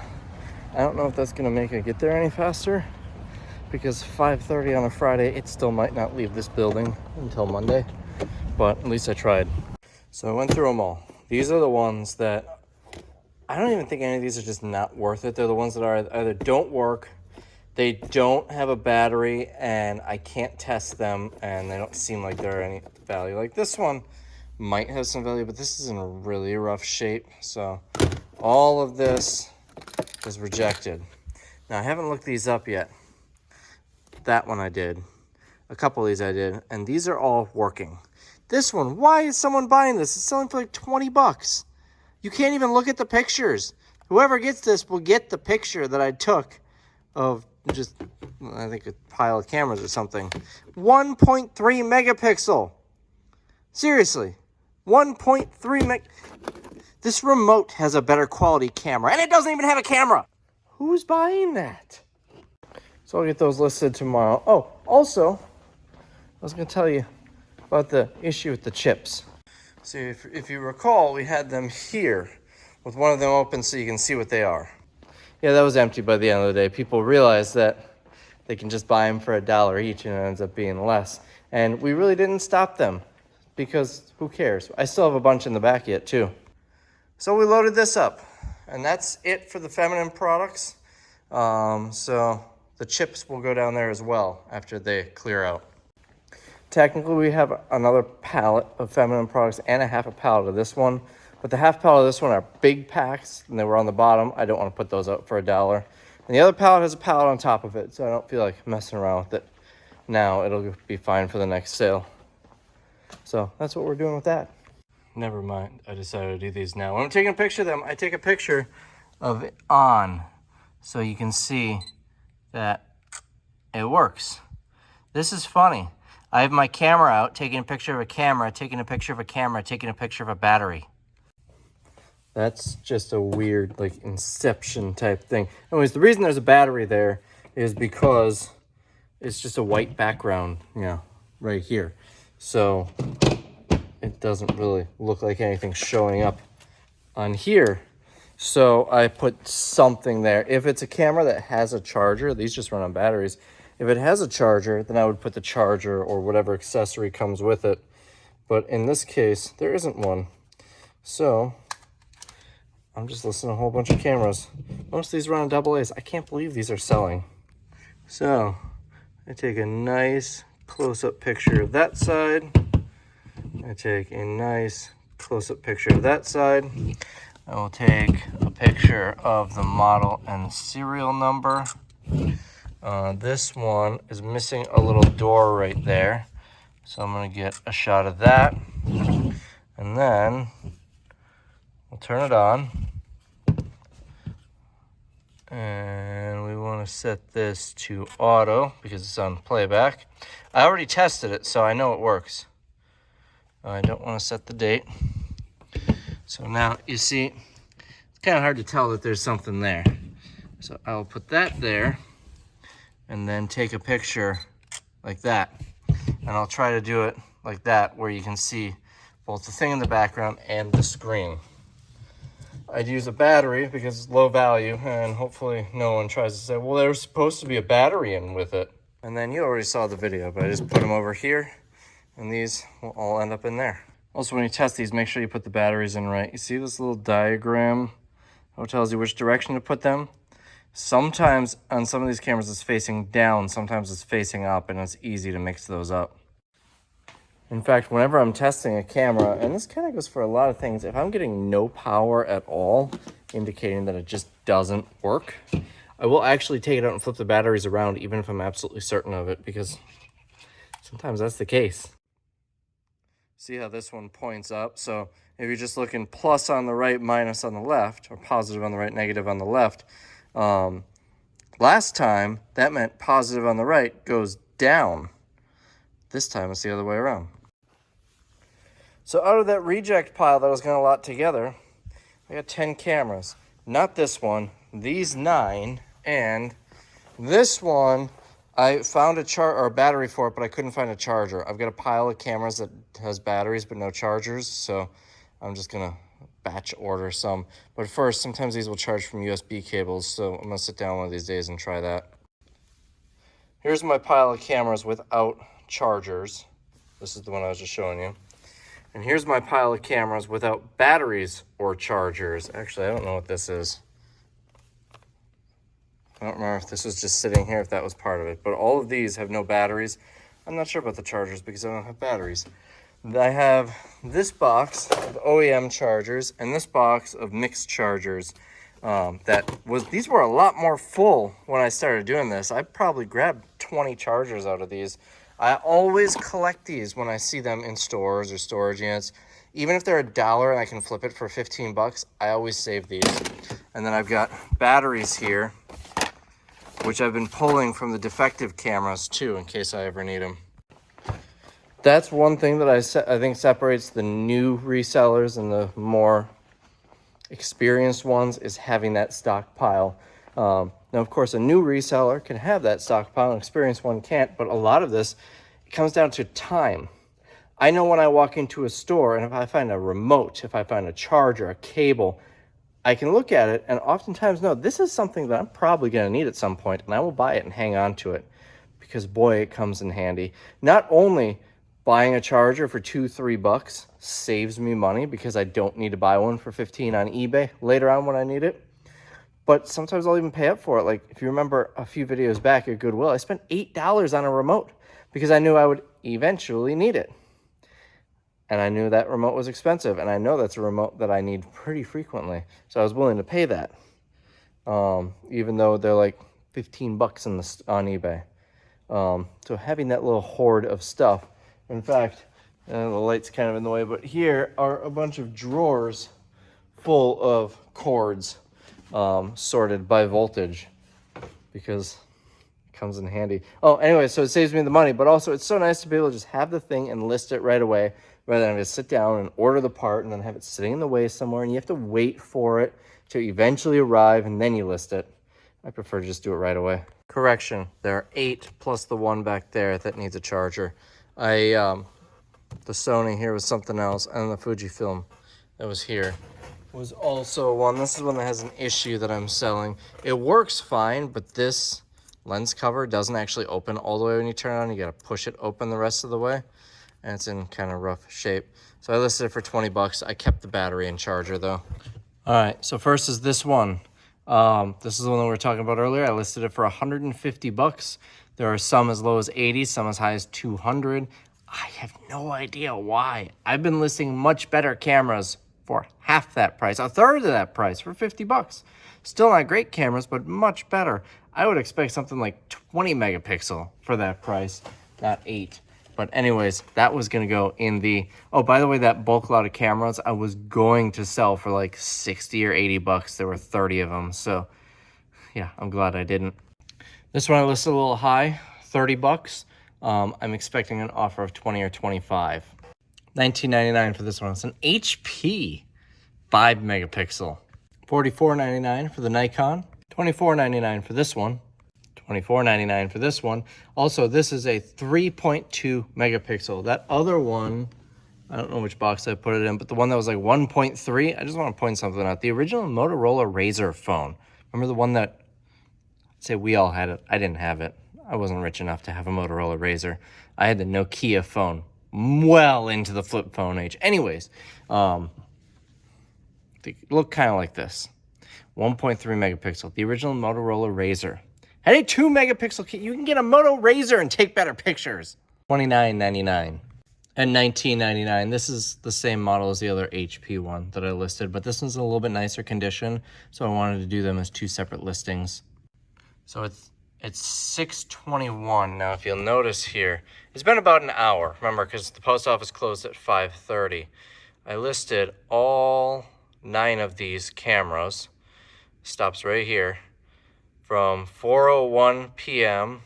[SPEAKER 1] I don't know if that's gonna make it get there any faster, because 5:30 on a Friday, it still might not leave this building until Monday, but at least I tried. So I went through them all. These are the ones that I don't even think any of these are just not worth it. They're the ones that are either don't work, they don't have a battery, and I can't test them, and they don't seem like they're any value. Like this one might have some value, but this is in a really rough shape. So all of this is rejected. Now I haven't looked these up yet. That one I did. A couple of these I did, and these are all working. This one, why is someone buying this? It's selling for like 20 bucks. You can't even look at the pictures. Whoever gets this will get the picture that I took of just, I think, a pile of cameras or something. 1.3 megapixel. Seriously, 1.3 meg. This remote has a better quality camera, and it doesn't even have a camera. Who's buying that? So I'll get those listed tomorrow. Oh, also, I was going to tell you about the issue with the chips. So if you recall, we had them here with one of them open so you can see what they are. Yeah, that was empty by the end of the day. People realized that they can just buy them for $1 each, and it ends up being less. And we really didn't stop them because who cares? I still have a bunch in the back yet too. So we loaded this up, and that's it for the feminine products. So the chips will go down there as well after they clear out. Technically, we have another pallet of feminine products and a half a pallet of this one. But the half pallet of this one are big packs, and they were on the bottom. I don't want to put those out for $1. And the other pallet has a pallet on top of it, so I don't feel like messing around with it. Now it'll be fine for the next sale. So that's what we're doing with that. Never mind, I decided to do these now. When I'm taking a picture of them, I take a picture of it on, so you can see that it works. This is funny. I have my camera out, taking a picture of a camera, taking a picture of a camera, taking a picture of a battery. That's just a weird, like, Inception type thing. Anyways, the reason there's a battery there is because it's just a white background, you know, right here. So it doesn't really look like anything's showing up on here. So I put something there. If it's a camera that has a charger, these just run on batteries. If it has a charger, then I would put the charger or whatever accessory comes with it. But in this case, there isn't one. So I'm just listing a whole bunch of cameras. Most of these run on AA's. I can't believe these are selling. So I take a nice close-up picture of that side. I take a nice close-up picture of that side. I will take a picture of the model and serial number. This one is missing a little door right there. So I'm going to get a shot of that. And then we'll turn it on. And we want to set this to auto because it's on playback. I already tested it, so I know it works. I don't want to set the date. So now you see, it's kind of hard to tell that there's something there. So I'll put that there and then take a picture like that. And I'll try to do it like that where you can see both the thing in the background and the screen. I'd use a battery because it's low value, and hopefully no one tries to say, well, there's supposed to be a battery in with it. And then you already saw the video, but I just put them over here, and these will all end up in there. Also, when you test these, make sure you put the batteries in right. You see this little diagram? It tells you which direction to put them. Sometimes on some of these cameras it's facing down, sometimes it's facing up, and it's easy to mix those up. In fact, whenever I'm testing a camera, and this kind of goes for a lot of things, if I'm getting no power at all, indicating that it just doesn't work, I will actually take it out and flip the batteries around, even if I'm absolutely certain of it, because sometimes that's the case. See how this one points up? So if you're just looking plus on the right, minus on the left, or positive on the right, negative on the left, last time that meant positive on the right goes down. This time it's the other way around. So out of that reject pile that I was going to lot together, I got 10 cameras. Not this one, these 9, and this one, I found a battery for it, but I couldn't find a charger. I've got a pile of cameras that has batteries but no chargers, so I'm just gonna batch order some. But first, sometimes these will charge from USB cables, so I'm gonna sit down one of these days and try that. Here's my pile of cameras without chargers. This is the one I was just showing you. And here's my pile of cameras without batteries or chargers. Actually, I don't know what this is. I don't remember if this was just sitting here, if that was part of it. But all of these have no batteries. I'm not sure about the chargers because I don't have batteries. I have this box of OEM chargers and this box of mixed chargers. These were a lot more full when I started doing this. I probably grabbed 20 chargers out of these. I always collect these when I see them in stores or storage units. Even if they're $1 and I can flip it for 15 bucks, I always save these. And then I've got batteries here, which I've been pulling from the defective cameras too, in case I ever need them. That's one thing that I think separates the new resellers and the more experienced ones, is having that stockpile. Now, of course, a new reseller can have that stockpile, an experienced one can't, but a lot of this, it comes down to time. I know when I walk into a store and if I find a remote, if I find a charger, a cable, I can look at it and oftentimes know this is something that I'm probably going to need at some point, and I will buy it and hang on to it because, boy, it comes in handy. Not only buying a charger for $2-3 bucks saves me money because I don't need to buy one for 15 on eBay later on when I need it, but sometimes I'll even pay up for it. Like if you remember a few videos back at Goodwill, I spent $8 on a remote because I knew I would eventually need it. And I knew that remote was expensive, and I know that's a remote that I need pretty frequently. So I was willing to pay that, even though they're like 15 bucks on eBay. So having that little hoard of stuff. In fact, the light's kind of in the way, but here are a bunch of drawers full of cords, sorted by voltage, because it comes in handy. Oh, anyway, so it saves me the money, but also it's so nice to be able to just have the thing and list it right away, rather than having to sit down and order the part and then have it sitting in the way somewhere, and you have to wait for it to eventually arrive and then you list it. I prefer to just do it right away. Correction, there are 8 plus the one back there that needs a charger. The Sony here was something else, and the Fujifilm that was here was also one. This is one that has an issue that I'm selling. It works fine, but this lens cover doesn't actually open all the way when you turn it on. You got to push it open the rest of the way, and it's in kind of rough shape. So I listed it for 20 bucks. I kept the battery and charger though. All right, so first is this one. This is the one that we were talking about earlier. I listed it for 150 bucks. There are some as low as 80, some as high as 200. I have no idea why. I've been listing much better cameras for half that price, a third of that price, for 50 bucks. Still not great cameras, but much better. I would expect something like 20 megapixel for that price, not 8. But anyways, that was gonna go in the, oh, by the way, that bulk lot of cameras I was going to sell for like 60 or 80 bucks. There were 30 of them, so yeah, I'm glad I didn't. This one I listed a little high, 30 bucks. I'm expecting an offer of 20 or 25. $19.99 for this one. It's an HP 5 megapixel. $44.99 for the Nikon. $24.99 for this one. $24.99 for this one. Also, this is a 3.2 megapixel. That other one, I don't know which box I put it in, but the one that was like 1.3, I just want to point something out. The original Motorola Razr phone. Remember the one that, say we all had it. I didn't have it. I wasn't rich enough to have a Motorola Razr. I had the Nokia phone, well into the flip phone age. Anyways, they look kind of like this. 1.3 megapixel, the original Motorola Razr. Had a 2 megapixel kit. You can get a Moto Razr and take better pictures. $29.99 and $19.99. This is the same model as the other HP one that I listed, but this one's in a little bit nicer condition, so I wanted to do them as 2 separate listings. So it's 6:21 now. If you'll notice here, it's been about an hour. Remember, because the post office closed at 5:30. I listed all 9 of these cameras. Stops right here. From 4:01 p.m.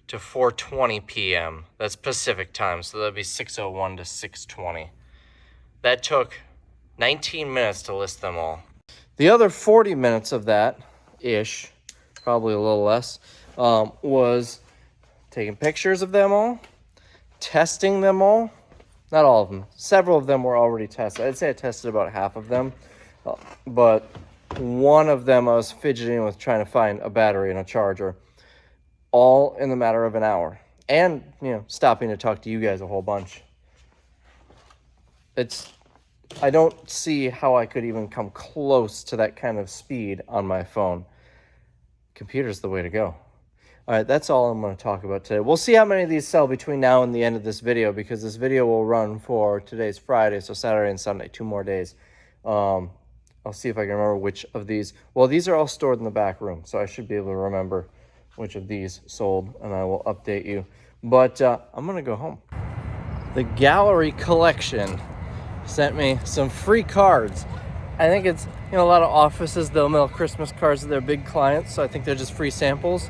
[SPEAKER 1] to 4:20 p.m. That's Pacific time, so that'd be 6:01 to 6:20. That took 19 minutes to list them all. The other 40 minutes of that, ish, probably a little less, was taking pictures of them all, testing them all, not all of them. Several of them were already tested. I'd say I tested about half of them, but one of them I was fidgeting with trying to find a battery and a charger, all in the matter of an hour. And, you know, stopping to talk to you guys a whole bunch. I don't see how I could even come close to that kind of speed on my phone. Computer's the way to go. All right, that's all I'm going to talk about today. We'll see how many of these sell between now and the end of this video, because this video will run for today's Friday, so Saturday and Sunday, 2 more days. I'll see if I can remember which of these. Well, these are all stored in the back room, so I should be able to remember which of these sold, and I will update you. But I'm going to go home. The Gallery Collection sent me some free cards. I think it's, you know, a lot of offices, they'll mail Christmas cards to their big clients, so I think they're just free samples.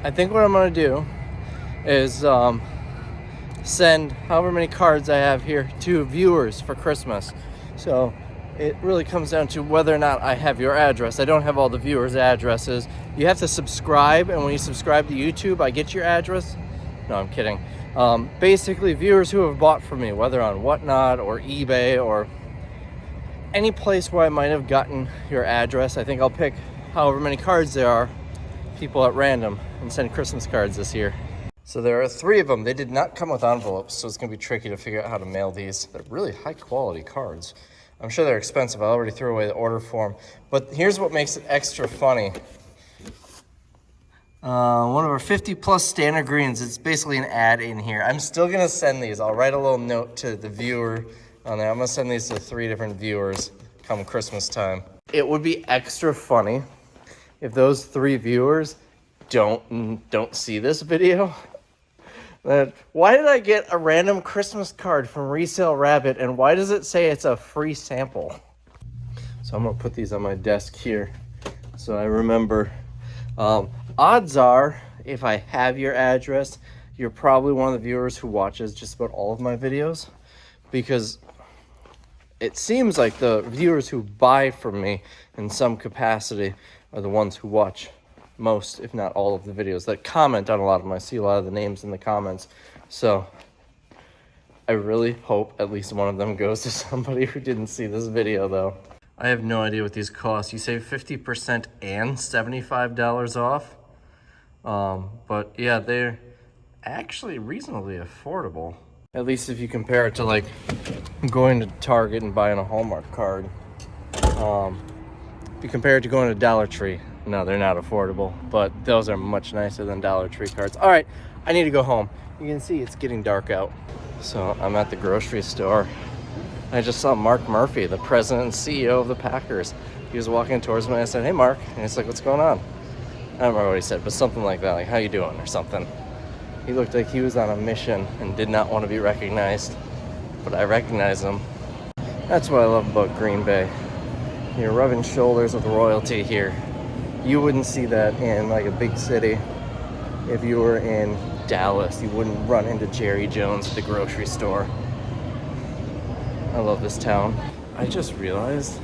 [SPEAKER 1] I think what I'm going to do is send however many cards I have here to viewers for Christmas. So it really comes down to whether or not I have your address. I don't have all the viewers' addresses. You have to subscribe, and when you subscribe to YouTube, I get your address. No, I'm kidding. Basically, viewers who have bought from me, whether on Whatnot or eBay or any place where I might have gotten your address. I think I'll pick however many cards there are, people at random, and send Christmas cards this year. So there are 3 of them. They did not come with envelopes, so it's gonna be tricky to figure out how to mail these. They're really high quality cards. I'm sure they're expensive. I already threw away the order form. But here's what makes it extra funny. One of our 50 plus standard greens. It's basically an ad in here. I'm still gonna send these. I'll write a little note to the viewer on there. I'm gonna send these to 3 different viewers come Christmas time. It would be extra funny if those 3 viewers don't see this video. Why did I get a random Christmas card from Resale Rabbit, and why does it say it's a free sample? So I'm gonna put these on my desk here so I remember. Odds are, if I have your address, you're probably one of the viewers who watches just about all of my videos, because it seems like the viewers who buy from me in some capacity are the ones who watch most, if not all, of the videos, that comment on a lot of them. I see a lot of the names in the comments. So I really hope at least one of them goes to somebody who didn't see this video, though. I have no idea what these cost. You save 50% and $75 off. But yeah, they're actually reasonably affordable. At least if you compare it to like going to Target and buying a Hallmark card. If you compare it to going to Dollar Tree, no, they're not affordable, but those are much nicer than Dollar Tree cards. All right, I need to go home. You can see it's getting dark out. So I'm at the grocery store. I just saw Mark Murphy, the president and CEO of the Packers. He was walking towards me and I said, "Hey, Mark." And he's like, "What's going on?" I don't remember what he said, but something like that, like, "How you doing?" or something. He looked like he was on a mission and did not want to be recognized, but I recognized him. That's what I love about Green Bay. You're rubbing shoulders with royalty here. You wouldn't see that in like a big city. If you were in Dallas, you wouldn't run into Jerry Jones at the grocery store. I love this town. I just realized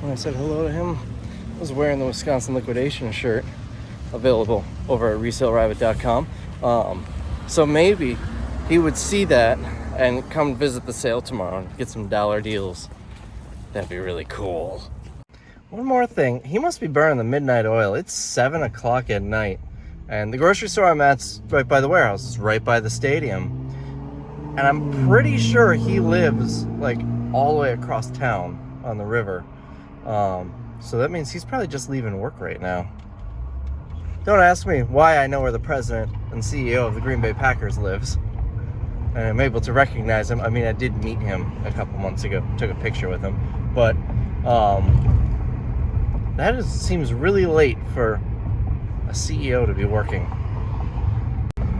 [SPEAKER 1] when I said hello to him, I was wearing the Wisconsin Liquidation shirt, available over at ResaleRabbit.com. So maybe he would see that and come visit the sale tomorrow and get some dollar deals. That'd be really cool. One more thing, he must be burning the midnight oil. It's 7 o'clock at night, and the grocery store I'm at's right by the warehouse. It's right by the stadium. And I'm pretty sure he lives like all the way across town on the river. So that means he's probably just leaving work right now. Don't ask me why I know where the president and CEO of the Green Bay Packers lives. And I'm able to recognize him. I mean, I did meet him a couple months ago, took a picture with him. But that seems really late for a CEO to be working.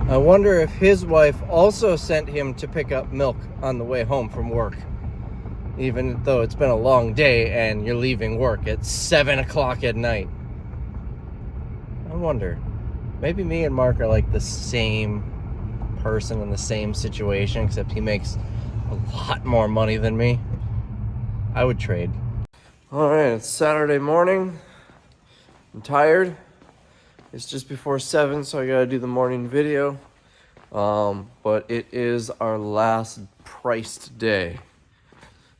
[SPEAKER 1] I wonder if his wife also sent him to pick up milk on the way home from work, even though it's been a long day and you're leaving work at 7 o'clock at night. I wonder, maybe me and Mark are like the same person in the same situation, except he makes a lot more money than me. I would trade. All right, it's Saturday morning. I'm tired. It's just before 7, so I gotta do the morning video. But it is our last Christ day.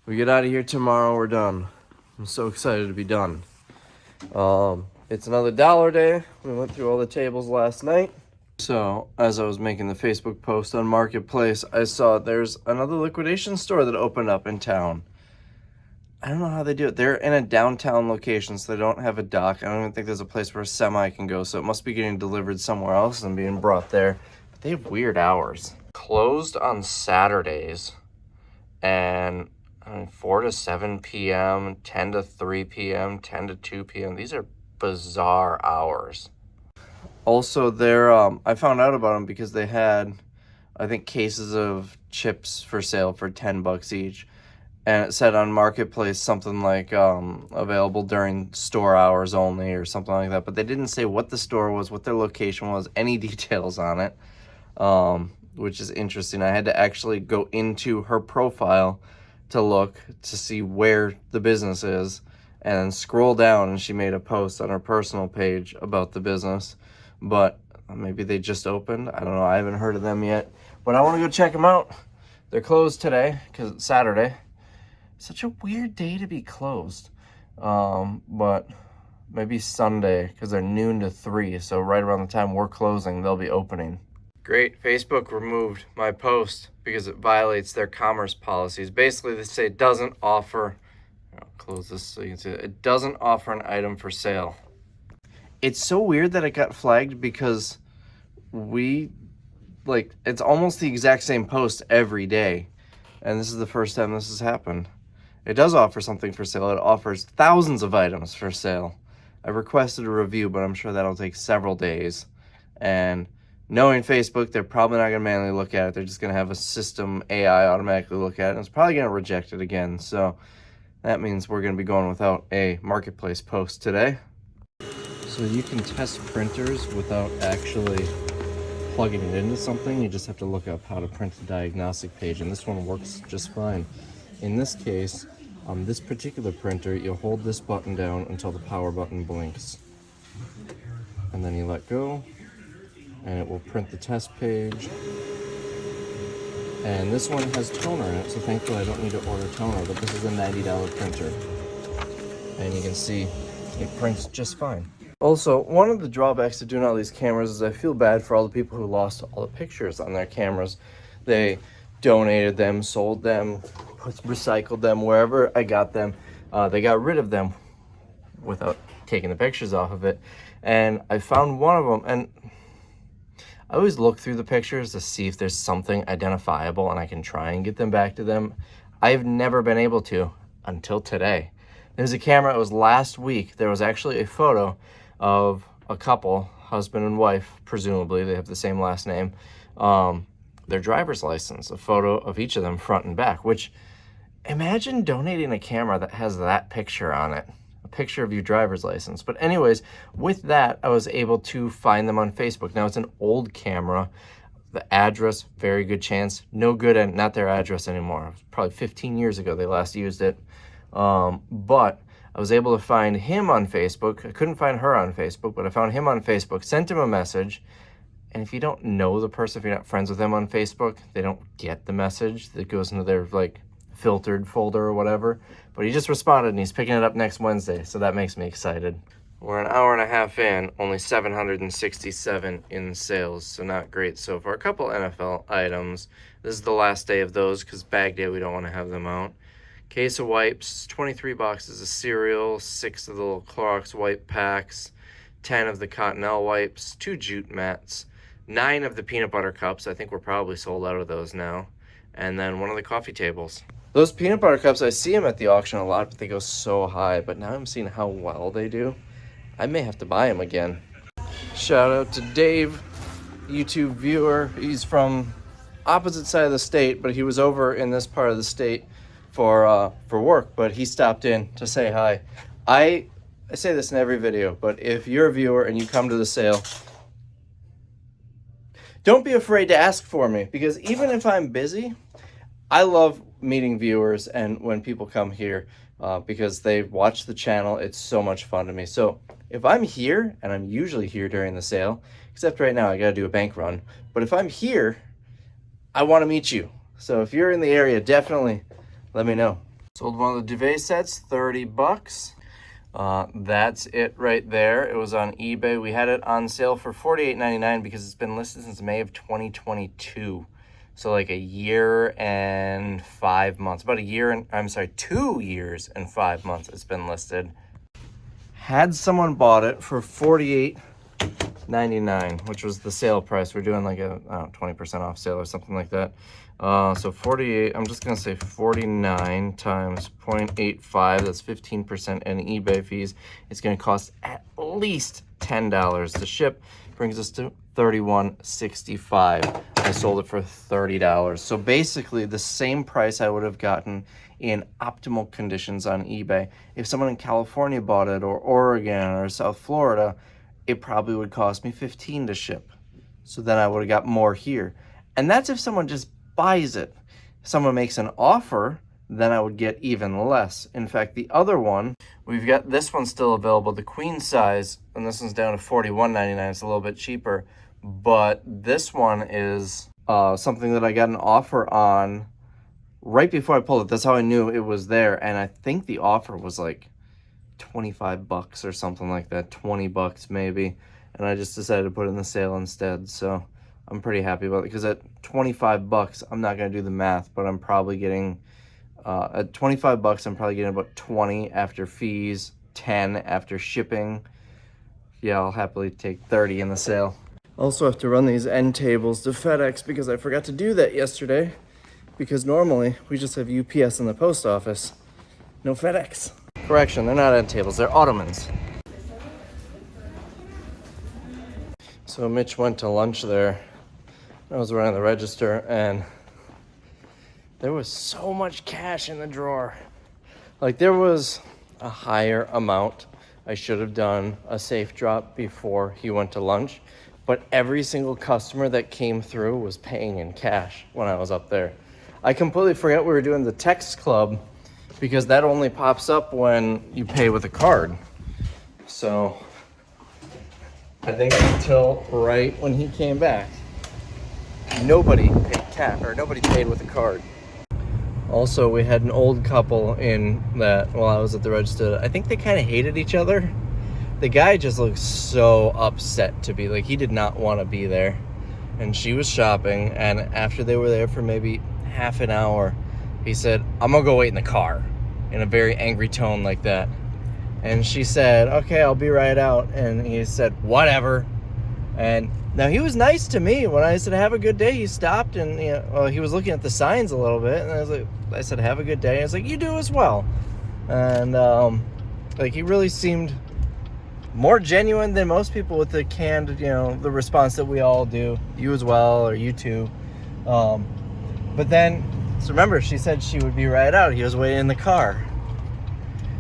[SPEAKER 1] We get out of here tomorrow, we're done. I'm so excited to be done. It's another dollar day. We went through all the tables last night. So, as I was making the Facebook post on Marketplace, I saw there's another liquidation store that opened up in town. I don't know how they do it. They're in a downtown location, so they don't have a dock. I don't even think there's a place where a semi can go, so it must be getting delivered somewhere else and being brought there. But they have weird hours. Closed on Saturdays, and 4 to 7 p.m., 10 to 3 p.m., 10 to 2 p.m. These are bizarre hours. Also, I found out about them because they had, I think, cases of chips for sale for $10 each. And it said on Marketplace something like available during store hours only or something like that. But they didn't say what the store was, what their location was, any details on it, which is interesting. I had to actually go into her profile to look to see where the business is and then scroll down, and she made a post on her personal page about the business. But maybe they just opened. I don't know. I haven't heard of them yet. But I want to go check them out. They're closed today because it's Saturday. Such a weird day to be closed. But maybe Sunday because they're noon to 3. So right around the time we're closing, they'll be opening. Great. Facebook removed my post because it violates their commerce policies. Basically, they say it doesn't offer... I'll close this so you can see it. It doesn't offer an item for sale. It's so weird that it got flagged because it's almost the exact same post every day. And this is the first time this has happened. It does offer something for sale. It offers thousands of items for sale. I requested a review, but I'm sure that'll take several days. And knowing Facebook, they're probably not going to manually look at it. They're just going to have a system AI automatically look at it. And it's probably going to reject it again. So that means we're going to be going without a Marketplace post today. So you can test printers without actually plugging it into something. You just have to look up how to print the diagnostic page, and this one works just fine. In this case, on this particular printer, you'll hold this button down until the power button blinks. And then you let go, and it will print the test page. And this one has toner in it, so thankfully I don't need to order toner, but this is a $90 printer. And you can see it prints just fine. Also, one of the drawbacks to doing all these cameras is I feel bad for all the people who lost all the pictures on their cameras. They donated them, sold them, recycled them, wherever I got them. They got rid of them without taking the pictures off of it. And I found one of them, and I always look through the pictures to see if there's something identifiable and I can try and get them back to them. I've never been able to until today. There's a camera, it was last week. There was actually a photo of a couple, husband and wife, presumably, they have the same last name, their driver's license, a photo of each of them front and back, which, imagine donating a camera that has that picture on it, a picture of your driver's license. But anyways, with that, I was able to find them on Facebook. Now, it's an old camera. The address, very good chance, no good, and not their address anymore. Probably 15 years ago they last used it. But I was able to find him on Facebook. I couldn't find her on Facebook, but I found him on Facebook, sent him a message. And if you don't know the person, if you're not friends with them on Facebook, they don't get the message that goes into their filtered folder or whatever. But he just responded and he's picking it up next Wednesday. So that makes me excited. We're an hour and a half in, only 767 in sales. So not great so far. A couple NFL items. This is the last day of those because bag day, we don't want to have them out. Case of wipes, 23 boxes of cereal, 6 of the little Clorox wipe packs, 10 of the Cottonelle wipes, 2 jute mats, 9 of the peanut butter cups. I think we're probably sold out of those now. And then 1 of the coffee tables. Those peanut butter cups, I see them at the auction a lot, but they go so high. But now I'm seeing how well they do. I may have to buy them again. Shout out to Dave, YouTube viewer. He's from opposite side of the state, but he was over in this part of the state for work, but he stopped in to say hi. I say this in every video, but if you're a viewer and you come to the sale, don't be afraid to ask for me, because even if I'm busy, I love meeting viewers and when people come here because they watch the channel. It's so much fun to me. So if I'm here, and I'm usually here during the sale, except right now I gotta do a bank run, but if I'm here, I want to meet you. So if you're in the area, definitely let me know. Sold one of the duvet sets, 30 bucks. That's it right there. It was on eBay. We had it on sale for $48.99 because it's been listed since May of 2022. So like a year and 5 months. About a year and, I'm sorry, 2 years and 5 months it's been listed. Had someone bought it for $48.99, which was the sale price. We're doing like a 20% off sale or something like that. So 48, I'm just gonna say 49 times 0.85, that's 15% and eBay fees. It's gonna cost at least $10 to ship, brings us to $31.65. I sold it for $30. So basically the same price I would have gotten in optimal conditions on eBay. If someone in California bought it, or Oregon or South Florida, it probably would cost me $15 to ship. So then I would have got more here. And that's if someone just buys it. If someone makes an offer, then I would get even less. In fact, the other one, we've got this one still available, the queen size, and this one's down to $41.99. It's a little bit cheaper, but this one is something that I got an offer on right before I pulled it. That's how I knew it was there, and I think the offer was like 25 bucks or something like that, 20 bucks maybe, and I just decided to put it in the sale instead. So I'm pretty happy about it, because at 25 bucks, I'm not going to do the math, but I'm probably getting, at 25 bucks, I'm probably getting about 20 after fees, 10 after shipping. Yeah, I'll happily take 30 in the sale. Also have to run these end tables to FedEx because I forgot to do that yesterday, because normally we just have UPS in the post office, no FedEx. Correction, they're not end tables, they're ottomans. So Mitch went to lunch there. I was running the register, and there was so much cash in the drawer. Like, there was a higher amount. I should have done a safe drop before he went to lunch, but every single customer that came through was paying in cash when I was up there. I completely forgot we were doing the text club, because that only pops up when you pay with a card. So I think until right when he came back, nobody paid cash, or nobody paid with a card. Also, we had an old couple in that while I was at the register. I think they kind of hated each other. The guy just looked so upset to be, like, he did not want to be there. And she was shopping, and after they were there for maybe half an hour, he said, "I'm gonna go wait in the car," in a very angry tone like that. And she said, "Okay, I'll be right out." And he said, "Whatever." And now he was nice to me. When I said, "Have a good day," he stopped, and he was looking at the signs a little bit, and I said, "Have a good day." I was like, "You do as well." And like, he really seemed more genuine than most people with the canned, the response that we all do, "You as well," or "You too." But then, so remember, she said she would be right out. He was waiting in the car.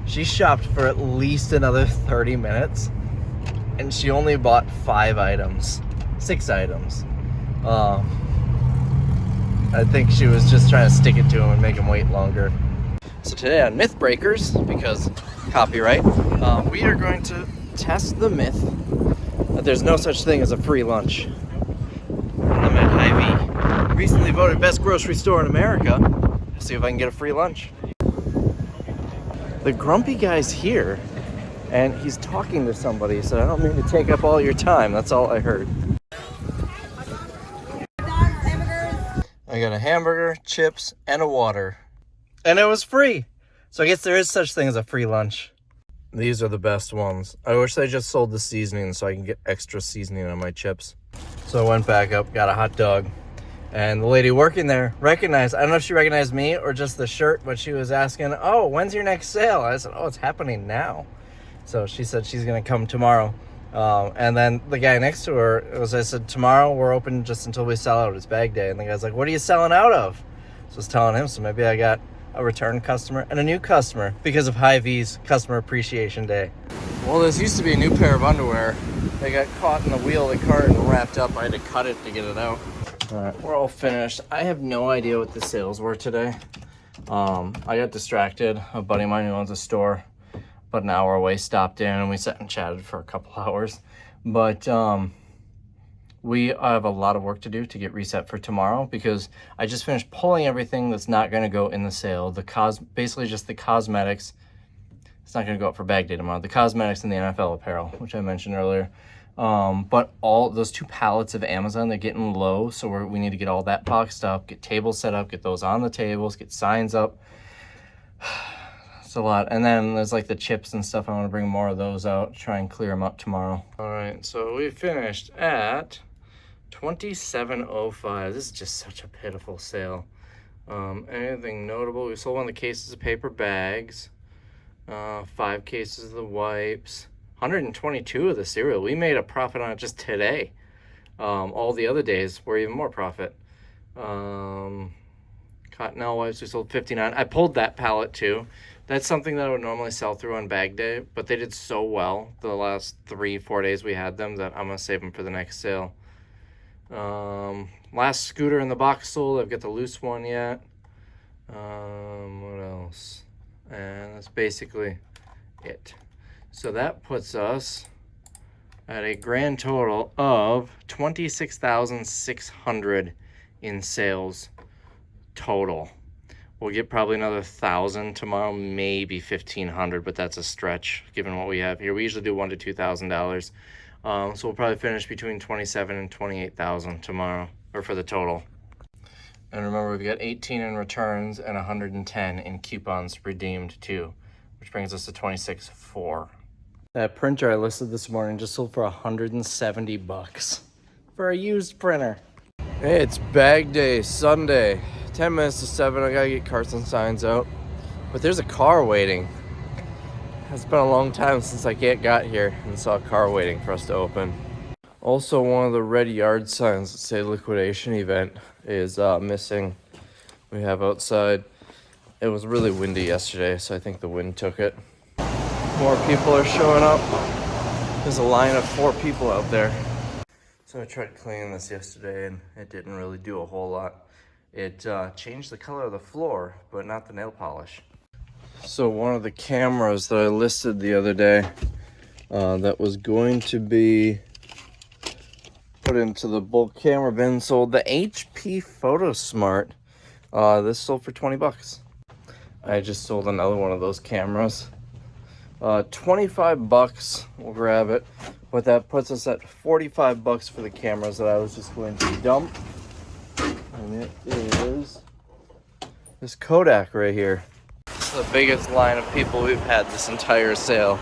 [SPEAKER 1] She shopped for at least another 30 minutes, and she only bought 6 items. I think she was just trying to stick it to him and make him wait longer. So today on Myth Breakers, because copyright, we are going to test the myth that there's no such thing as a free lunch. I'm at Hy-Vee, recently voted best grocery store in America. Let's see if I can get a free lunch. The grumpy guy's here, and he's talking to somebody. He said, "I don't mean to take up all your time." That's all I heard. I got a hamburger, chips, and a water. And it was free. So I guess there is such thing as a free lunch. These are the best ones. I wish they just sold the seasoning so I can get extra seasoning on my chips. So I went back up, got a hot dog. And the lady working there recognized, I don't know if she recognized me or just the shirt, but she was asking, "Oh, when's your next sale?" I said, "Oh, it's happening now." So she said she's going to come tomorrow. And then the guy next to her, I said, "Tomorrow we're open just until we sell out. It's bag day." And the guy's like, "What are you selling out of?" So I was telling him, so maybe I got a return customer and a new customer because of Hy-Vee's Customer Appreciation Day. Well, this used to be a new pair of underwear. They got caught in the wheel of the cart and wrapped up. I had to cut it to get it out. All right, we're all finished. I have no idea what the sales were today. I got distracted. A buddy of mine who owns a store about an hour away stopped in, and we sat and chatted for a couple hours. But We have a lot of work to do to get reset for tomorrow because I just finished pulling everything that's not going to go in the sale. Basically just the cosmetics. It's not going to go up for bag day tomorrow. The cosmetics and the NFL apparel, which I mentioned earlier. But all those 2 pallets of Amazon, they're getting low, so we need to get all that boxed up, get tables set up, get those on the tables, get signs up. It's a lot. And then there's like the chips and stuff. I want to bring more of those out, try and clear them up tomorrow. All right, so we finished at $27.05. This is just such a pitiful sale. Anything notable? We sold one of the cases of paper bags, 5 cases of the wipes, 122 of the cereal. We made a profit on it just today. All the other days were even more profit. Cottonelle wipes, we sold 59. I pulled that pallet too. That's something that I would normally sell through on bag day, but they did so well the last 3-4 days we had them that I'm gonna save them for the next sale. Last scooter in the box sold. I've got the loose one yet. What else? And that's basically it. So that puts us at a grand total of $26,600 in sales total. We'll get probably another 1,000 tomorrow, maybe 1,500, but that's a stretch given what we have here. We usually do $1,000 to $2,000. So we'll probably finish between 27 and 28,000 tomorrow, or for the total. And remember, we've got 18 in returns and 110 in coupons redeemed too, which brings us to 26,400. That printer I listed this morning just sold for $170 for a used printer. Hey, it's bag day, Sunday. 10 minutes to 7, I gotta get Carson signs out. But there's a car waiting. It's been a long time since I got here and saw a car waiting for us to open. Also, one of the red yard signs that say liquidation event is missing. We have outside. It was really windy yesterday, so I think the wind took it. More people are showing up. There's a line of 4 people out there. So I tried cleaning this yesterday and it didn't really do a whole lot. It changed the color of the floor, but not the nail polish. So one of the cameras that I listed the other day that was going to be put into the bulk camera bin sold. The HP PhotoSmart. This sold for $20. I just sold another one of those cameras. $25, we'll grab it. But that puts us at $45 for the cameras that I was just going to dump. And it is this Kodak right here. It's the biggest line of people we've had this entire sale.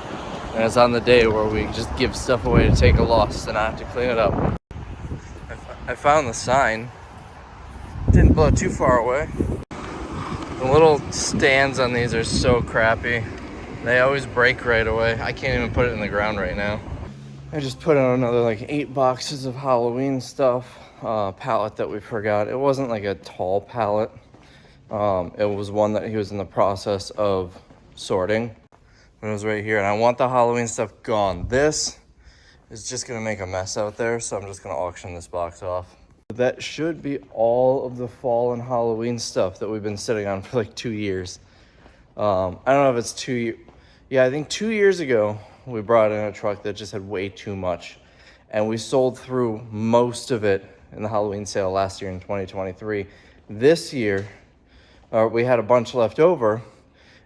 [SPEAKER 1] And it's on the day where we just give stuff away to take a loss and not have to clean it up. I found the sign. Didn't blow too far away. The little stands on these are so crappy. They always break right away. I can't even put it in the ground right now. I just put in another like 8 boxes of Halloween stuff. Pallet that we forgot. It wasn't like a tall pallet. It was one that he was in the process of sorting. It was right here, and I want the Halloween stuff gone. This is just gonna make a mess out there, so I'm just gonna auction this box off. That should be all of the fall and Halloween stuff that we've been sitting on for like 2 years. I don't know if it's 2 years. Yeah, I think 2 years ago, we brought in a truck that just had way too much. And we sold through most of it in the Halloween sale last year in 2023. This year, we had a bunch left over.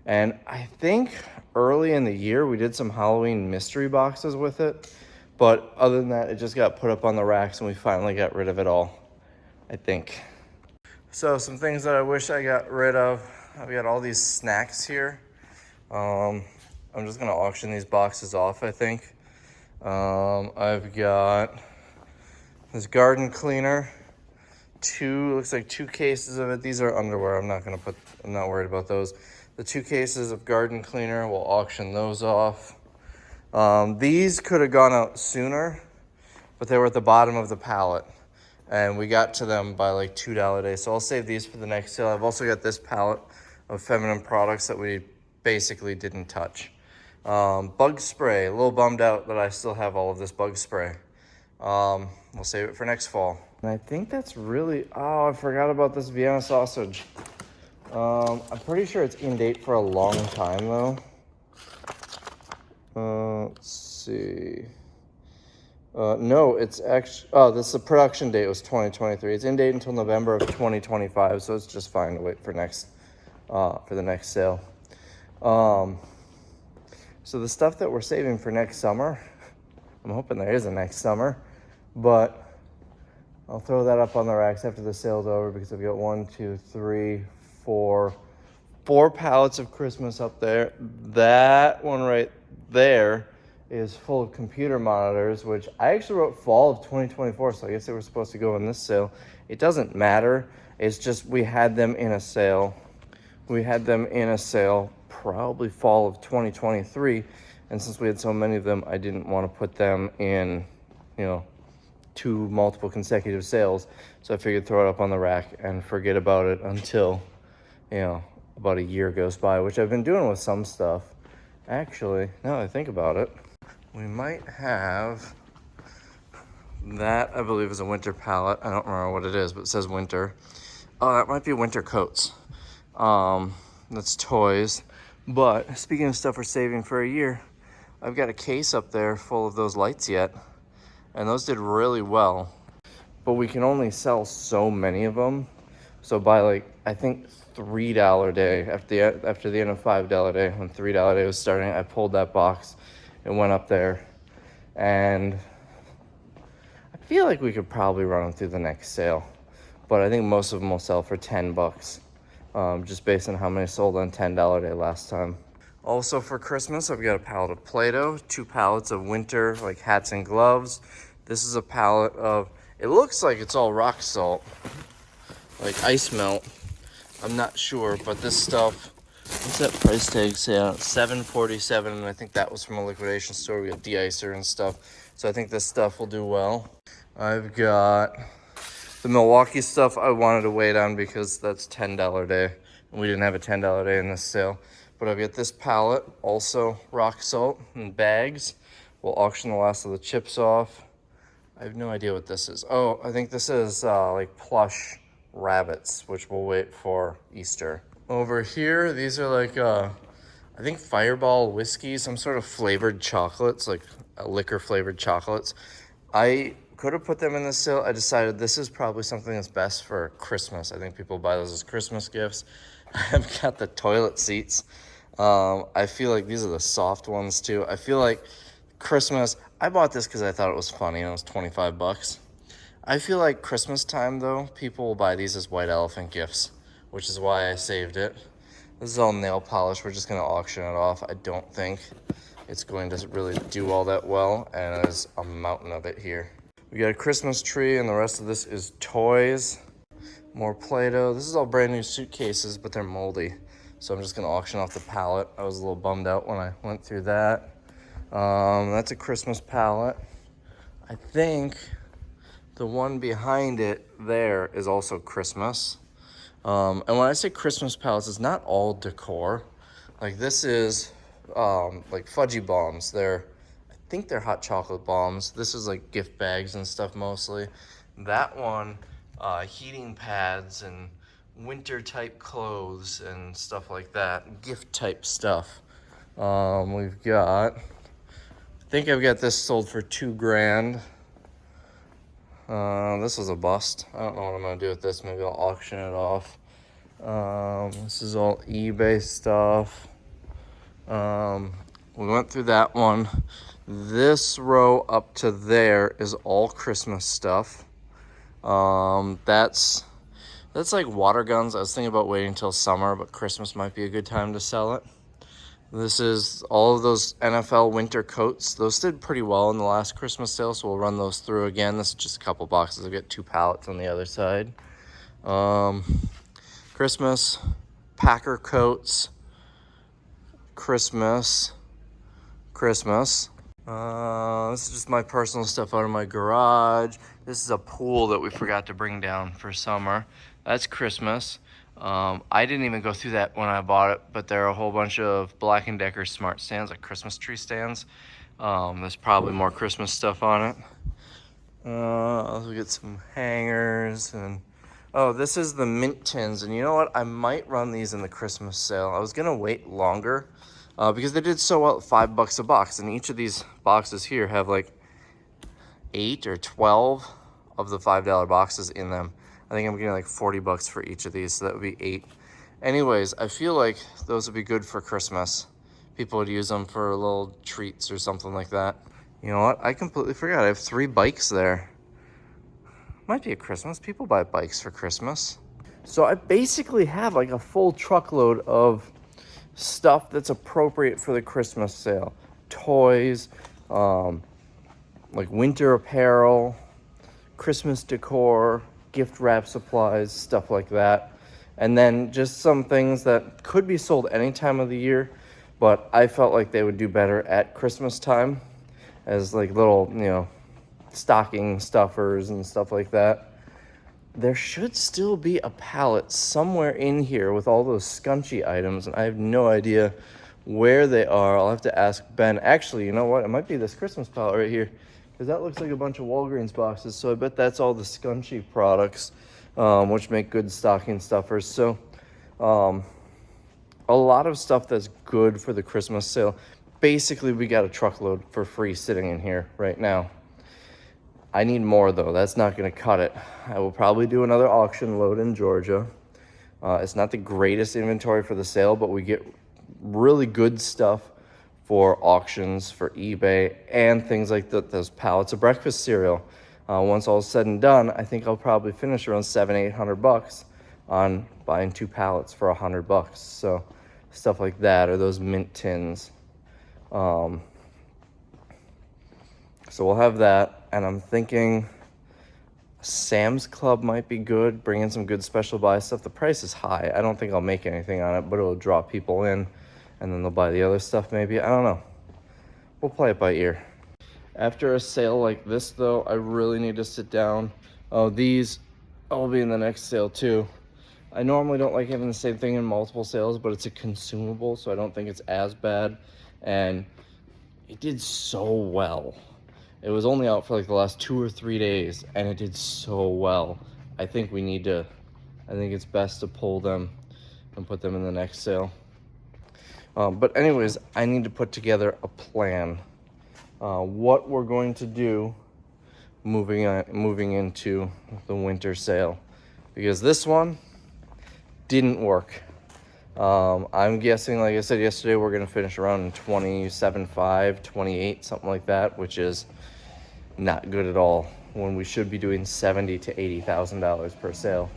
[SPEAKER 1] And I think early in the year, we did some Halloween mystery boxes with it. But other than that, it just got put up on the racks and we finally got rid of it all, I think. So some things that I wish I got rid of. I've got all these snacks here. I'm just gonna auction these boxes off, I think. I've got this garden cleaner. Looks like 2 cases of it. These are underwear. I'm not worried about those. The 2 cases of garden cleaner, we'll auction those off. These could have gone out sooner, but they were at the bottom of the pallet. And we got to them by like $2 a day. So I'll save these for the next sale. I've also got this pallet of feminine products that we basically didn't touch. Bug spray, a little bummed out that I still have all of this bug spray. We'll save it for next fall. And I think that's really, I forgot about this Vienna sausage. I'm pretty sure it's in date for a long time though. Let's see. No, it's actually, oh, this the production date was 2023. It's in date until November of 2025, so it's just fine to wait for the next sale. So the stuff that we're saving for next summer, I'm hoping there is a next summer, but I'll throw that up on the racks after the sale's over because I've got 1, 2, 3, 4 pallets of Christmas up there. That one right there is full of computer monitors, which I actually wrote fall of 2024, so I guess they were supposed to go in this sale. It doesn't matter. It's just we had them in a sale. We had them in a sale probably fall of 2023, and since we had so many of them, I didn't want to put them in, you know, 2 multiple consecutive sales. So I figured throw it up on the rack and forget about it until, you know, about a year goes by, which I've been doing with some stuff. Actually, now that I think about it, we might have that. I believe is a winter pallet. I don't remember what it is, but it says winter. Oh, that might be winter coats. That's toys. But speaking of stuff we're saving for a year, I've got a case up there full of those lights yet, and those did really well. But we can only sell so many of them. So by like, I think $3 day, after the end of $5 day, when $3 day was starting, I pulled that box and went up there, and I feel like we could probably run them through the next sale, but I think most of them will sell for $10, just based on how many sold on $10 day last time. Also for Christmas, I've got a pallet of Play-Doh, 2 pallets of winter like hats and gloves. This is a pallet of, it looks like it's all rock salt, like ice melt. I'm not sure, but this stuff, what's that price tag say on it? $7.47, and I think that was from a liquidation store. We got de-icer and stuff, so I think this stuff will do well. I've got the Milwaukee stuff I wanted to wait on because that's $10 day, and we didn't have a $10 day in this sale. But I've got this pallet, also rock salt in bags. We'll auction the last of the chips off. I have no idea what this is. Oh, I think this is like plush rabbits, which we'll wait for Easter. Over here, these are like, I think Fireball whiskey, some sort of flavored chocolates, like liquor flavored chocolates. I could have put them in this sale. I decided this is probably something that's best for Christmas. I think people buy those as Christmas gifts. I've got the toilet seats. I feel like these are the soft ones too. I feel like Christmas, I bought this because I thought it was funny, and it was $25. I feel like Christmas time though, people will buy these as white elephant gifts, which is why I saved it. This is all nail polish. We're just gonna auction it off. I don't think it's going to really do all that well, and there's a mountain of it here. We got a Christmas tree, and the rest of this is toys. More Play-Doh. This is all brand new suitcases, but they're moldy. So I'm just gonna auction off the pallet. I was a little bummed out when I went through that. That's a Christmas pallet. I think the one behind it there is also Christmas. And when I say Christmas pallets, it's not all decor. Like this is like fudgy bombs. I think they're hot chocolate bombs. This is like gift bags and stuff mostly. That one, heating pads and winter type clothes and stuff like that. Gift type stuff. We've got, I think I've got this sold for $2,000. This was a bust. I don't know what I'm gonna do with this. Maybe I'll auction it off. This is all eBay stuff. We went through that one. This row up to there is all Christmas stuff. That's like water guns. I was thinking about waiting until summer, but Christmas might be a good time to sell it. This is all of those NFL winter coats. Those did pretty well in the last Christmas sale, so we'll run those through again. This is just a couple boxes. I've got 2 pallets on the other side. Christmas, Packer coats, Christmas. This is just my personal stuff out of my garage. This is a pool that we forgot to bring down for summer. That's Christmas. I didn't even go through that when I bought it, but there are a whole bunch of Black & Decker smart stands, like Christmas tree stands. There's probably more Christmas stuff on it. Also get some hangers and, oh, this is the mint tins. And you know what? I might run these in the Christmas sale. I was gonna wait longer because they did so well at $5 a box. And each of these boxes here have like 8 or 12 of the $5 boxes in them. I think I'm getting like 40 bucks for each of these, so that would be 8. Anyways, I feel like those would be good for Christmas. People would use them for little treats or something like that. You know what? I completely forgot. I have 3 bikes there. Might be a Christmas. People buy bikes for Christmas. So I basically have like a full truckload of stuff that's appropriate for the Christmas sale. Toys, like winter apparel, Christmas decor, gift wrap supplies, stuff like that. And then just some things that could be sold any time of the year, but I felt like they would do better at Christmas time as like little, you know, stocking stuffers and stuff like that. There should still be a pallet somewhere in here with all those scunchie items, and I have no idea where they are. I'll have to ask Ben. Actually, you know what? It might be this Christmas pallet right here, because that looks like a bunch of Walgreens boxes, so I bet that's all the scunchie products, which make good stocking stuffers. So a lot of stuff that's good for the Christmas sale. Basically, we got a truckload for free sitting in here right now. I need more, though. That's not going to cut it. I will probably do another auction load in Georgia. It's not the greatest inventory for the sale, but we get really good stuff for auctions, for eBay, and things like those pallets of breakfast cereal. Once all is said and done, I think I'll probably finish around $700-800 on buying 2 pallets for $100. So stuff like that, or those mint tins. So we'll have that. And I'm thinking Sam's Club might be good. Bring in some good special buy stuff. The price is high. I don't think I'll make anything on it, but it'll draw people in, and then they'll buy the other stuff maybe. I don't know. We'll play it by ear. After a sale like this, though, I really need to sit down. Oh, these will be in the next sale, too. I normally don't like having the same thing in multiple sales, but it's a consumable, so I don't think it's as bad. And it did so well. It was only out for like the last 2 or 3 days, and it did so well. I think it's best to pull them and put them in the next sale. But anyways, I need to put together a plan. What we're going to do moving into the winter sale. Because this one didn't work. I'm guessing, like I said yesterday, we're going to finish around 27.5, 28, something like that, which is not good at all when we should be doing $70,000 to $80,000 per sale.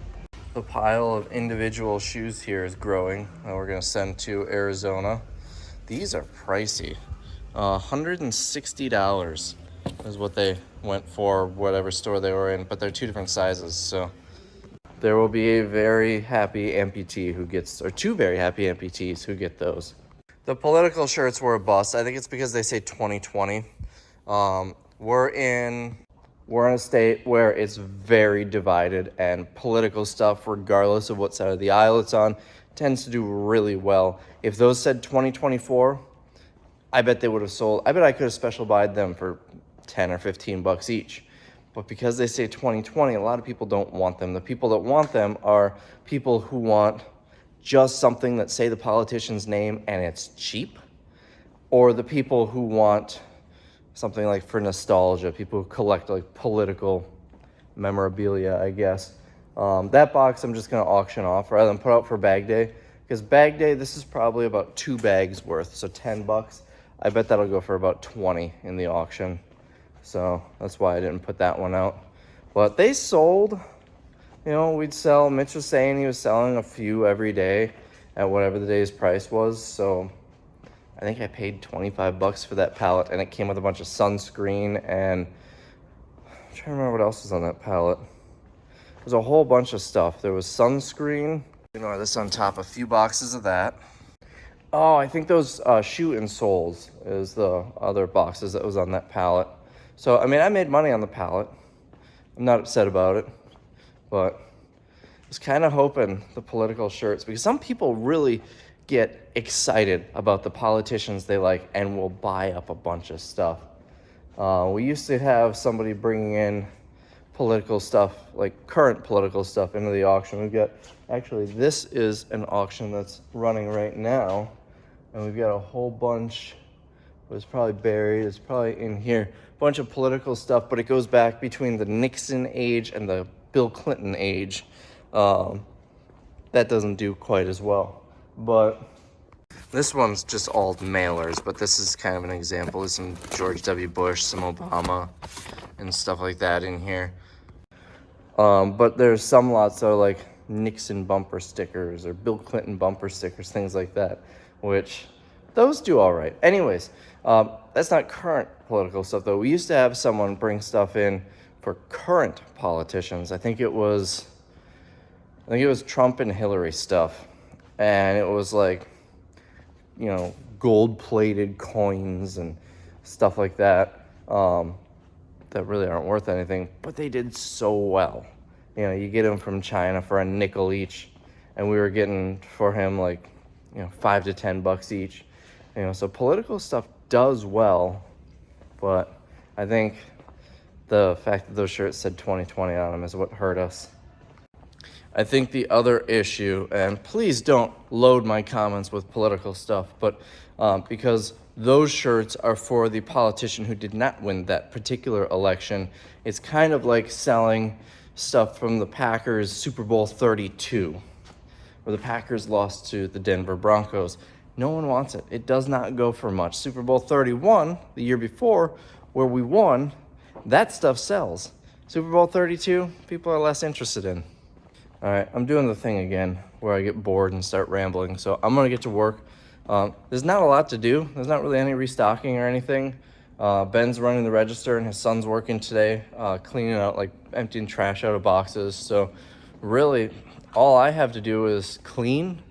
[SPEAKER 1] The pile of individual shoes here is growing, and we're going to send to Arizona. These are pricey. $160 is what they went for, whatever store they were in, but they're 2 different sizes, so there will be a very happy amputee who gets, or 2 very happy amputees who get those. The political shirts were a bust. I think it's because they say 2020. We're in a state where it's very divided, and political stuff, regardless of what side of the aisle it's on, tends to do really well. If those said 2024, I bet they would have sold. I bet I could have special buyed them for 10 or 15 bucks each. But because they say 2020, a lot of people don't want them. The people that want them are people who want just something that say the politician's name and it's cheap, or the people who want something like for nostalgia, people who collect like political memorabilia, I guess. That box I'm just going to auction off rather than put out for bag day, because bag day, this is probably about 2 bags worth, so 10 bucks. I bet that'll go for about 20 in the auction. So that's why I didn't put that one out. But they sold, you know, we'd sell, Mitch was saying he was selling a few every day at whatever the day's price was. So I think I paid 25 bucks for that pallet, and it came with a bunch of sunscreen, and I'm trying to remember what else was on that pallet. There's a whole bunch of stuff. There was sunscreen. Ignore this on top, a few boxes of that. Oh, I think those shoe insoles is the other boxes that was on that pallet. So, I mean, I made money on the pallet. I'm not upset about it, but I was kind of hoping the political shirts, because some people really get excited about the politicians they like and will buy up a bunch of stuff. We used to have somebody bringing in political stuff, like current political stuff, into the auction. We've got, actually, this is an auction that's running right now, and we've got a whole bunch It's probably buried. It's probably in here. Bunch of political stuff, but it goes back between the Nixon age and the Bill Clinton age. That doesn't do quite as well. But this one's just all mailers, but this is kind of an example. There's some George W. Bush, some Obama, and stuff like that in here. But there's some lots that are like Nixon bumper stickers or Bill Clinton bumper stickers, things like that, which those do all right. Anyways, that's not current political stuff, though. We used to have someone bring stuff in for current politicians. I think it was Trump and Hillary stuff. And it was like, you know, gold-plated coins and stuff like that that really aren't worth anything, but they did so well. You know, you get them from China for a nickel each, and we were getting for him like, you know, $5 to $10 each. You know, so political stuff does well, but I think the fact that those shirts said 2020 on them is what hurt us. I think the other issue, and please don't load my comments with political stuff, but because those shirts are for the politician who did not win that particular election, it's kind of like selling stuff from the Packers Super Bowl 32, where the Packers lost to the Denver Broncos. No one wants it. It does not go for much. Super Bowl 31, the year before, where we won, that stuff sells. Super Bowl 32, people are less interested in. All right, I'm doing the thing again where I get bored and start rambling, so I'm gonna get to work. There's not a lot to do. There's not really any restocking or anything. Ben's running the register and his son's working today, cleaning out, like emptying trash out of boxes. So really, all I have to do is clean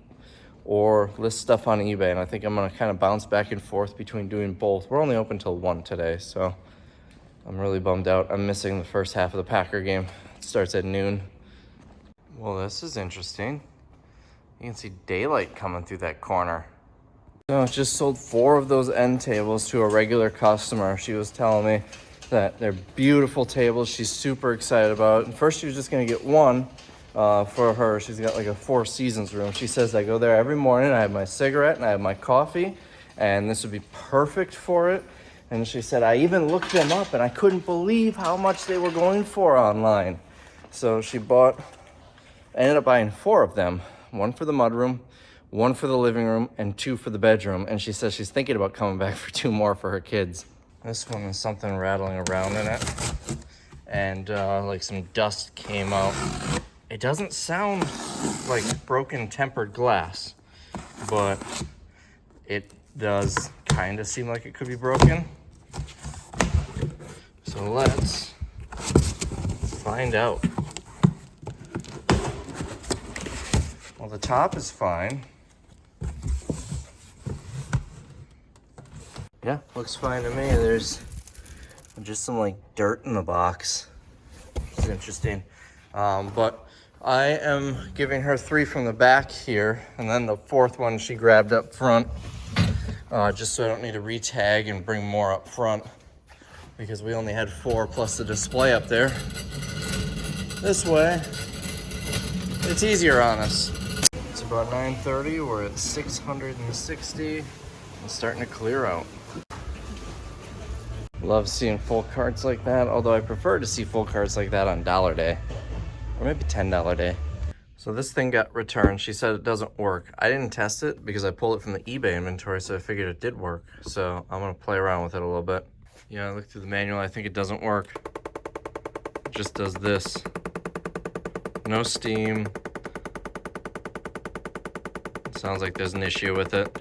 [SPEAKER 1] or list stuff on eBay, and I think I'm gonna kind of bounce back and forth between doing both. We're only open till 1 today, so I'm really bummed out. I'm missing the first half of the Packer game. It starts at noon. Well, this is interesting. You can see daylight coming through that corner. So I just sold 4 of those end tables to a regular customer. She was telling me that they're beautiful tables. She's super excited about it. And first she was just gonna get one for her. She's got like a 4 Seasons room. She says, I go there every morning. I have my cigarette and I have my coffee, and this would be perfect for it. And she said, I even looked them up and I couldn't believe how much they were going for online. So she ended up buying 4 of them, 1 for the mudroom, 1 for the living room, and 2 for the bedroom. And she says she's thinking about coming back for 2 more for her kids. This one is something rattling around in it. And like some dust came out. It doesn't sound like broken tempered glass, but it does kind of seem like it could be broken. So let's find out. Well, the top is fine. Yeah, looks fine to me. There's just some like dirt in the box. It's interesting. But I am giving her 3 from the back here, and then the 4th one she grabbed up front, just so I don't need to re-tag and bring more up front, because we only had 4 plus the display up there. This way, it's easier on us. It's about 9:30, we're at 660, and starting to clear out. Love seeing full carts like that, although I prefer to see full carts like that on dollar day, or maybe $10 day. So this thing got returned. She said it doesn't work. I didn't test it because I pulled it from the eBay inventory, so I figured it did work. So I'm gonna play around with it a little bit. Yeah, I looked through the manual, I think it doesn't work. It just does this. No steam. Sounds like there's an issue with it.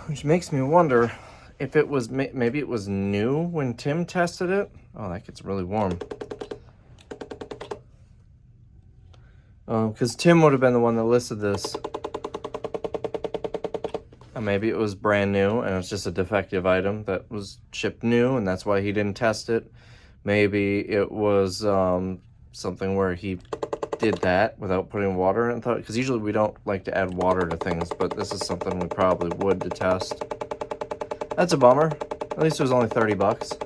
[SPEAKER 1] Which makes me wonder if it was, maybe it was new when Tim tested it. Oh, that gets really warm. Because Tim would have been the one that listed this. Maybe it was brand new and it's just a defective item that was shipped new, and that's why he didn't test it. Maybe it was something where he did that without putting water in it, because usually we don't like to add water to things, but this is something we probably would to test. That's a bummer. At least it was only $30.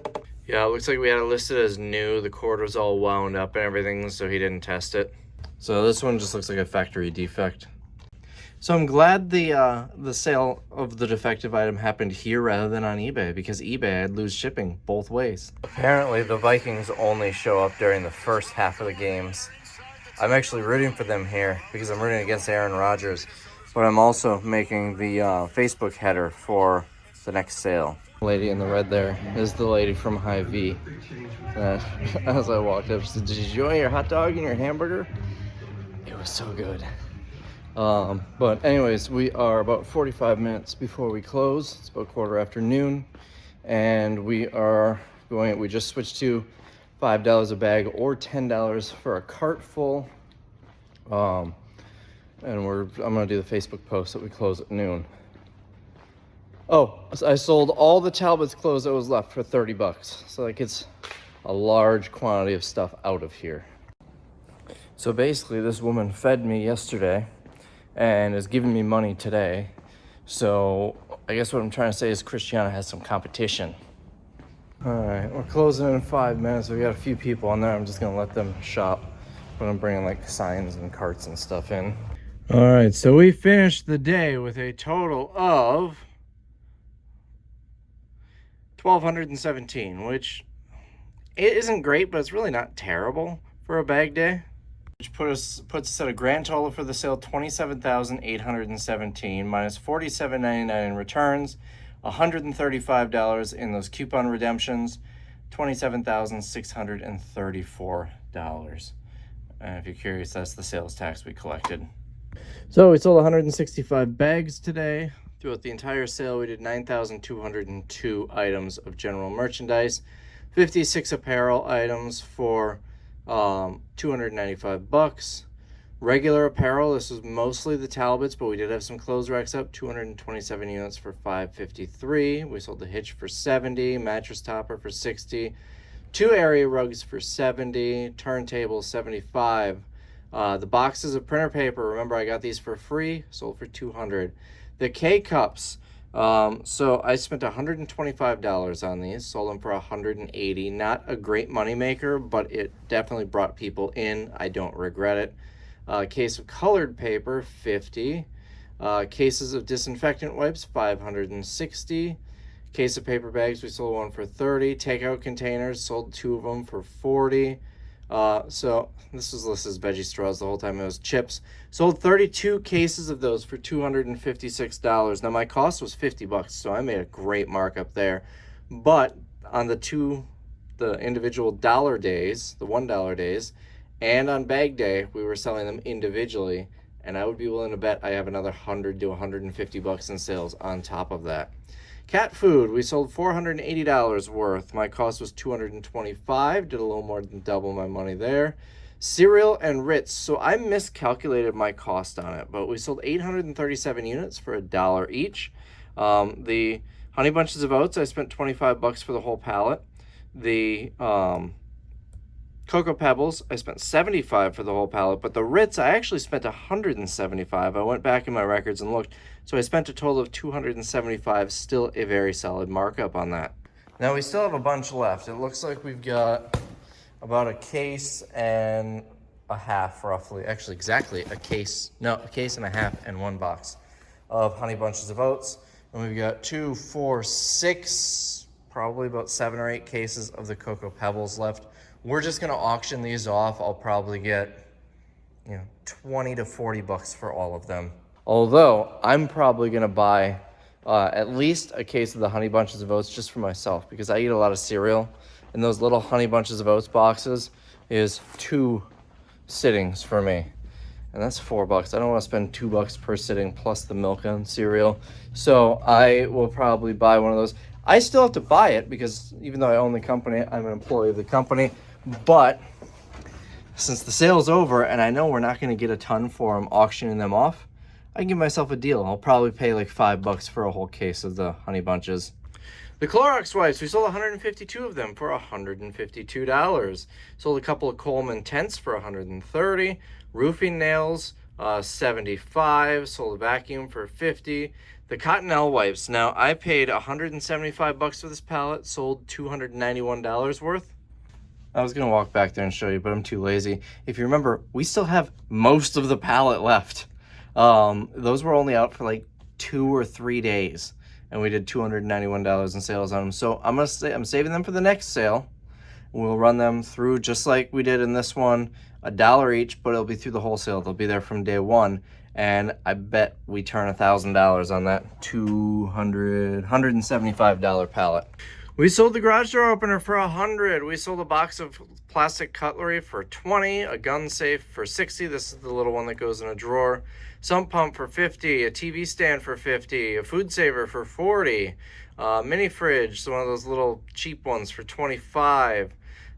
[SPEAKER 1] Yeah, it looks like we had it listed as new. The cord was all wound up and everything, so he didn't test it. So this one just looks like a factory defect. So I'm glad the sale of the defective item happened here rather than on eBay, because eBay, I'd lose shipping both ways. Apparently the Vikings only show up during the first half of the games. I'm actually rooting for them here because I'm rooting against Aaron Rodgers, but I'm also making the Facebook header for the next sale. Lady in the red there is the lady from Hy-Vee. As I walked up, she said, "Did you enjoy your hot dog and your hamburger?" It was so good. But anyways, we are about 45 minutes before we close. It's about 1:15, and we just switched to $5 a bag or $10 for a cart full. And I'm gonna do the Facebook post that we close at noon. Oh, I sold all the Talbot's clothes that was left for $30. So that gets a large quantity of stuff out of here. So basically this woman fed me yesterday and is giving me money today. So I guess what I'm trying to say is Christiana has some competition. All right, we're closing in 5 minutes. We got a few people on there. I'm just gonna let them shop, but I'm bringing like signs and carts and stuff in. All right, so we finished the day with a total of $1,217, which it isn't great, but it's really not terrible for a bag day. Which puts us at a grand total for the sale $27,817 minus $47.99 in returns, $135 in those coupon redemptions, $27,634. And if you're curious, that's the sales tax we collected. So we sold 165 bags today. Throughout the entire sale, we did 9,202 items of general merchandise, 56 apparel items for $295. Regular apparel, this was mostly the Talbots, but we did have some clothes racks up, 227 units for $553. We sold the hitch for $70, mattress topper for $60, 2 area rugs for $70, turntable $75. The boxes of printer paper, remember I got these for free, sold for $200. The K-cups, so I spent $125 on these, sold them for $180. Not a great moneymaker, but it definitely brought people in. I don't regret it. Case of colored paper, $50. Cases of disinfectant wipes, $560. Case of paper bags, we sold one for $30. Takeout containers, sold 2 of them for $40. So this was listed as veggie straws the whole time. It was chips. Sold 32 cases of those for $256. Now my cost was $50, so I made a great markup there. But on the individual dollar days, the $1 days, and on bag day, we were selling them individually, and I would be willing to bet I have another $100 to $150 in sales on top of that. Cat food, we sold $480 worth. My cost was $225, did a little more than double my money there. Cereal and Ritz, so I miscalculated my cost on it, but we sold 837 units for $1 each. The Honey Bunches of Oats, I spent $25 for the whole pallet. The Cocoa Pebbles, I spent $75 for the whole pallet, but the Ritz, I actually spent $175. I went back in my records and looked, so I spent a total of $275, still a very solid markup on that. Now we still have a bunch left. It looks like we've got about a case and a half, roughly. Actually, exactly a case and a half and 1 box of Honey Bunches of Oats. And we've got 2, 4, 6, probably about 7 or 8 cases of the Cocoa Pebbles left. We're just gonna auction these off. I'll probably get, $20 to $40 for all of them. Although I'm probably gonna buy at least a case of the Honey Bunches of Oats just for myself, because I eat a lot of cereal, and those little Honey Bunches of Oats boxes is 2 sittings for me, and that's $4. I don't want to spend $2 per sitting plus the milk and cereal, so I will probably buy one of those. I still have to buy it because even though I own the company, I'm an employee of the company. But since the sale's over and I know we're not going to get a ton for them auctioning them off, I can give myself a deal. I'll probably pay like $5 for a whole case of the Honey Bunches. The Clorox wipes, we sold 152 of them for $152. Sold a couple of Coleman tents for $130. Roofing nails, $75. Sold a vacuum for $50. The Cottonelle wipes, now I paid $175 for this pallet, sold $291 worth. I was gonna walk back there and show you, but I'm too lazy. If you remember, we still have most of the pallet left. Those were only out for like 2 or 3 days, and we did $291 in sales on them. So I'm saving them for the next sale. We'll run them through just like we did in this one, $1 each, but it'll be through the wholesale. They'll be there from day one, and I bet we turn $1,000 on that $175 pallet. We sold the garage door opener for $100. We sold a box of plastic cutlery for $20, a gun safe for $60. This is the little one that goes in a drawer. Sump pump for $50, a TV stand for $50, a food saver for $40, mini fridge, so one of those little cheap ones for $25,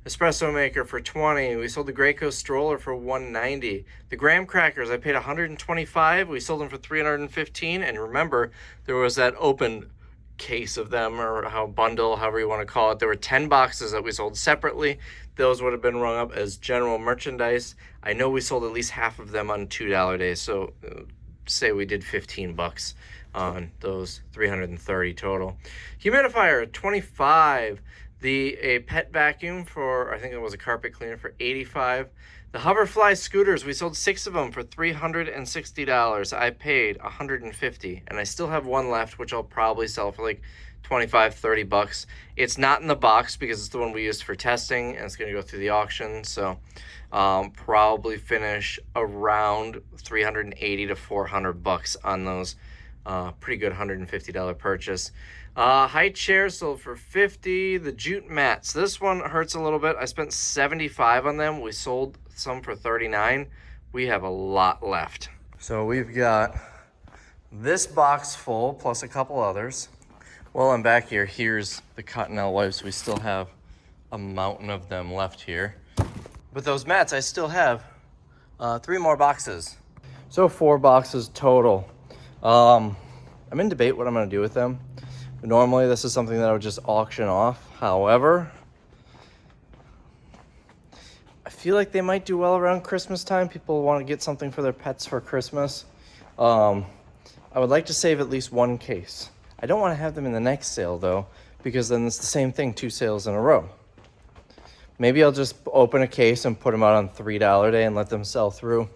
[SPEAKER 1] espresso maker for $20. We sold the Graco stroller for $190. The graham crackers I paid $125. We sold them for $315. And remember, there was that open case of them, or bundle, however you want to call it. There were 10 boxes that we sold separately. Those would have been rung up as general merchandise. I know we sold at least half of them on $2 days, so say we did 15 bucks on those, 330 total. Humidifier, 25. A pet vacuum for, I think it was a carpet cleaner, for 85. The Hoverfly scooters, we sold 6 of them for $360. I paid $150, and I still have one left, which I'll probably sell for like 25, 30 bucks. It's not in the box because it's the one we used for testing, and it's going to go through the auction. So probably finish around 380 to 400 bucks on those. Pretty good $150 purchase. High chairs sold for $50. The jute mats, this one hurts a little bit. I spent $75 on them. We sold some for $39. We have a lot left. So we've got this box full plus a couple others. Well, I'm back here. Here's the Cottonelle wipes. We still have a mountain of them left here. But those mats, I still have 3 more boxes. So 4 boxes total. I'm in debate what I'm going to do with them. Normally, this is something that I would just auction off. However, I feel like they might do well around Christmas time. People want to get something for their pets for Christmas. I would like to save at least 1 case. I don't want to have them in the next sale, though, because then it's the same thing, 2 sales in a row. Maybe I'll just open a case and put them out on $3 day and let them sell through.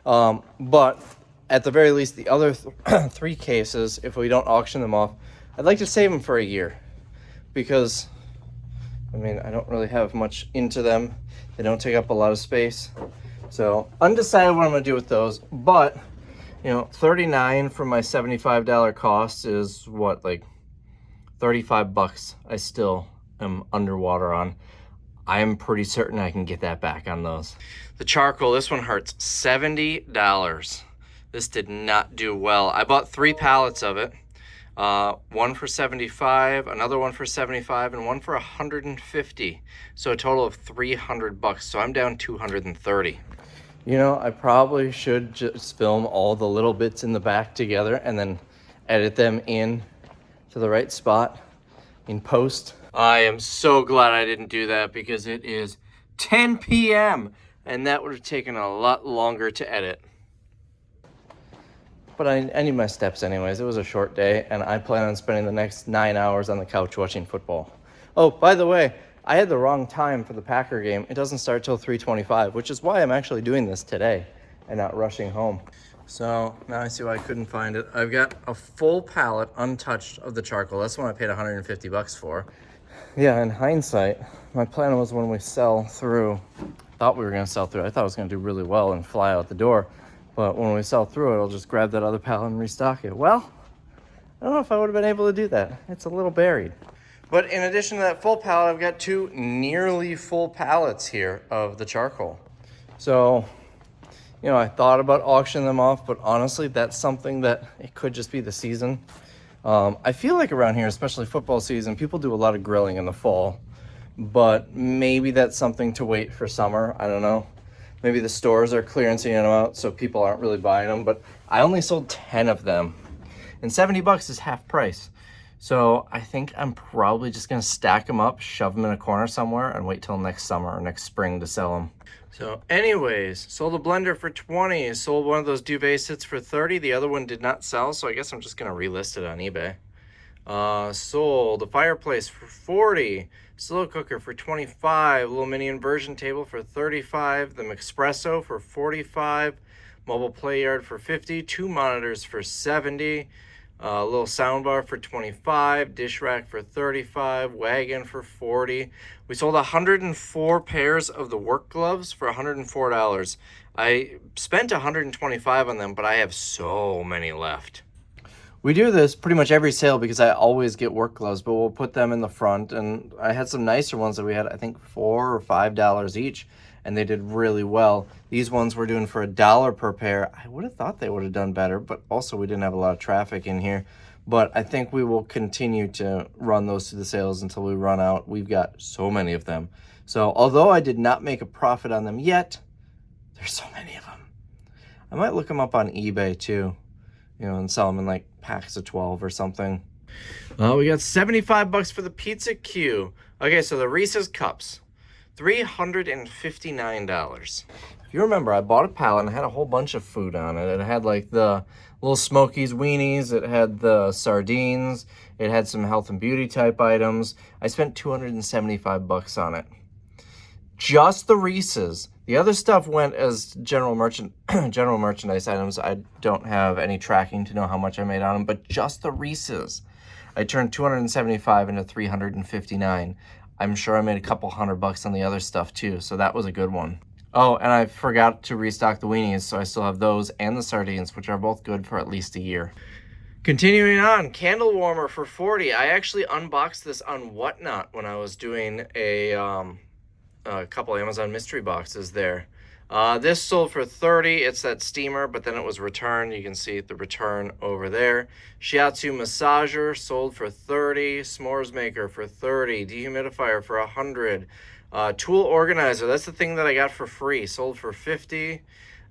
[SPEAKER 1] But at the very least, the other 3 cases, if we don't auction them off, I'd like to save them for a year, because, I mean, I don't really have much into them. They don't take up a lot of space. So undecided what I'm going to do with those, but, you know, $39 for my $75 cost is what, like 35 bucks I still am underwater on. I'm pretty certain I can get that back on those. The charcoal, this one hurts, $70. This did not do well. I bought 3 pallets of it. One for $75, another one for $75, and one for $150. So a total of 300 bucks. So I'm down 230. You know, I probably should just film all the little bits in the back together and then edit them in to the right spot in post. I am so glad I didn't do that, because it is 10 p.m. and that would have taken a lot longer to edit. But I need my steps anyways. It was a short day, and I plan on spending the next 9 hours on the couch watching football. Oh, by the way, I had the wrong time for the Packer game. It doesn't start till 3:25, which is why I'm actually doing this today and not rushing home. So now I see why I couldn't find it. I've got a full pallet untouched of the charcoal. That's the one I paid 150 bucks for. Yeah, in hindsight, my plan was when we sell through, thought we were going to sell through. I thought I was going to do really well and fly out the door. But when we sell through it, I'll just grab that other pallet and restock it. Well, I don't know if I would have been able to do that. It's a little buried. But in addition to that full pallet, I've got 2 nearly full pallets here of the charcoal. So, you know, I thought about auctioning them off, but honestly, that's something that it could just be the season. I feel like around here, especially football season, people do a lot of grilling in the fall. But maybe that's something to wait for summer. I don't know. Maybe the stores are clearancing them out, so people aren't really buying them. But I only sold 10 of them, and 70 bucks is half price. So I think I'm probably just gonna stack them up, shove them in a corner somewhere, and wait till next summer or next spring to sell them. So anyways, sold a blender for 20, sold one of those duvet sits for 30. The other one did not sell, so I guess I'm just gonna relist it on eBay. Sold a fireplace for 40, slow cooker for 25, little mini inversion table for 35, the Espresso for 45, Mobile play yard for 50, 2 monitors for 70, a little sound bar for 25, dish rack for 35, wagon for 40. We sold 104 pairs of the work gloves for $104. I spent 125 on them, but I have so many left. We do this pretty much every sale because I always get work gloves, but we'll put them in the front. And I had some nicer ones that we had, I think, $4 or $5 each, and they did really well. These ones we're doing for $1 per pair. I would have thought they would have done better, but also we didn't have a lot of traffic in here. But I think we will continue to run those to the sales until we run out. We've got so many of them. So although I did not make a profit on them yet, there's so many of them. I might look them up on eBay too, you know, and sell them in like packs of 12 or something. We got 75 bucks for the pizza queue. Okay, so the Reese's cups, $359. If you remember, I bought a pallet and it had a whole bunch of food on it. It had like the little Smokies weenies, it had the sardines, it had some health and beauty type items. I spent 275 bucks on it. Just the Reese's. The other stuff went as general merchandise items. I don't have any tracking to know how much I made on them, but just the Reese's, I turned 275 into 359. I'm sure I made a couple $100 on the other stuff too, so that was a good one. Oh, and I forgot to restock the weenies, so I still have those and the sardines, which are both good for at least a year. Continuing on, candle warmer for 40. I actually unboxed this on Whatnot when I was doing a couple Amazon mystery boxes there. This sold for 30. It's that steamer, but then it was returned. You can see the return over there. Shiatsu massager sold for 30. S'mores maker for 30. Dehumidifier for 100. Tool organizer, that's the thing that I got for free, sold for 50.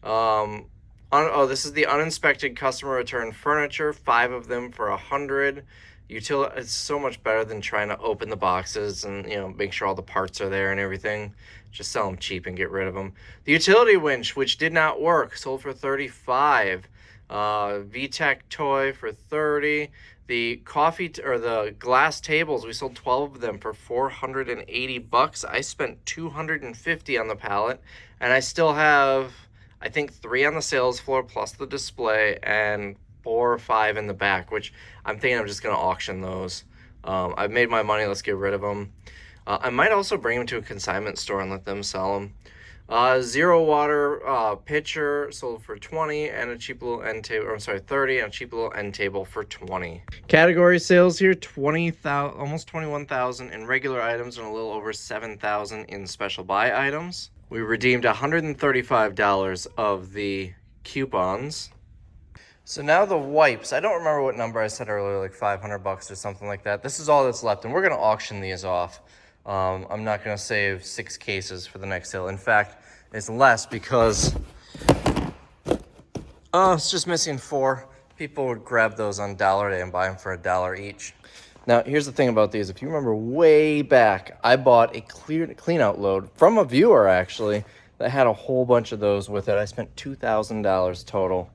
[SPEAKER 1] This is the uninspected customer return furniture, 5 of them for 100. It's so much better than trying to open the boxes and, you know, make sure all the parts are there and everything. Just sell them cheap and get rid of them. The utility winch, which did not work, sold for 35. VTech toy for 30. The the glass tables, we sold 12 of them for 480 bucks. I spent 250 on the pallet, and I still have, I think, 3 on the sales floor plus the display, and 4 or 5 in the back, which I'm thinking I'm just going to auction those. I've made my money. Let's get rid of them. I might also bring them to a consignment store and let them sell them. Zero water pitcher sold for 20, and a cheap little end table, or I'm sorry, 30, and a cheap little end table for 20. Category sales here, 20,000, almost 21,000 in regular items and a little over 7,000 in special buy items. We redeemed $135 of the coupons. So now the wipes, I don't remember what number I said earlier, like 500 bucks or something like that. This is all that's left, and we're going to auction these off. I'm not going to save 6 cases for the next sale. In fact, it's less because it's just missing 4. People would grab those on Dollar Day and buy them for $1 each. Now, here's the thing about these. If you remember way back, I bought a clean out load from a viewer, actually, that had a whole bunch of those with it. I spent $2,000 total.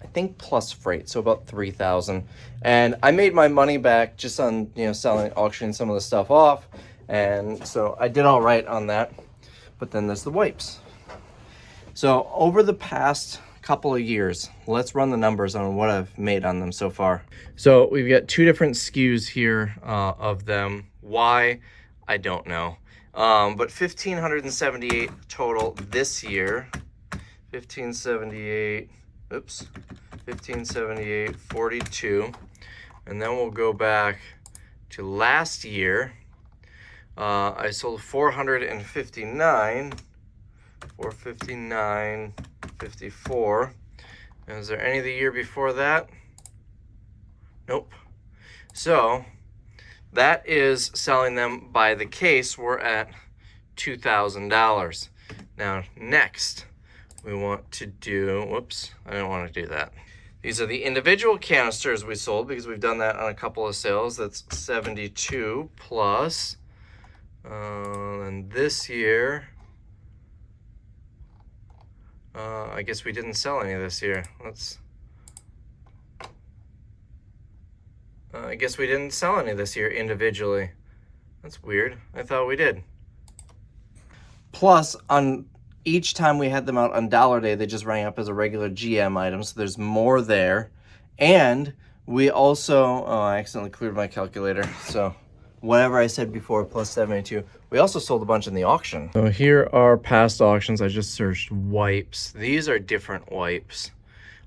[SPEAKER 1] I think plus freight, so about $3,000. And I made my money back just on, you know, auctioning some of the stuff off. And so I did all right on that. But then there's the wipes. So over the past couple of years, let's run the numbers on what I've made on them so far. So we've got 2 different SKUs here of them. Why? I don't know. But 1,578 total this year. 1578, 42. And then we'll go back to last year. I sold 459, 54. And is there any of the year before that? Nope. So that is selling them by the case. We're at $2,000. Now next we want to do, whoops, I didn't want to do that. These are the individual canisters we sold because we've done that on a couple of sales. That's 72 plus. And this year, I guess we didn't sell any this year. I guess we didn't sell any this year individually. That's weird. I thought we did. Plus, on each time we had them out on Dollar Day, they just rang up as a regular GM item, so there's more there. And we also, oh, I accidentally cleared my calculator, so whatever I said before, plus 72. We also sold a bunch in the auction. So here are past auctions. I just searched wipes. These are different wipes.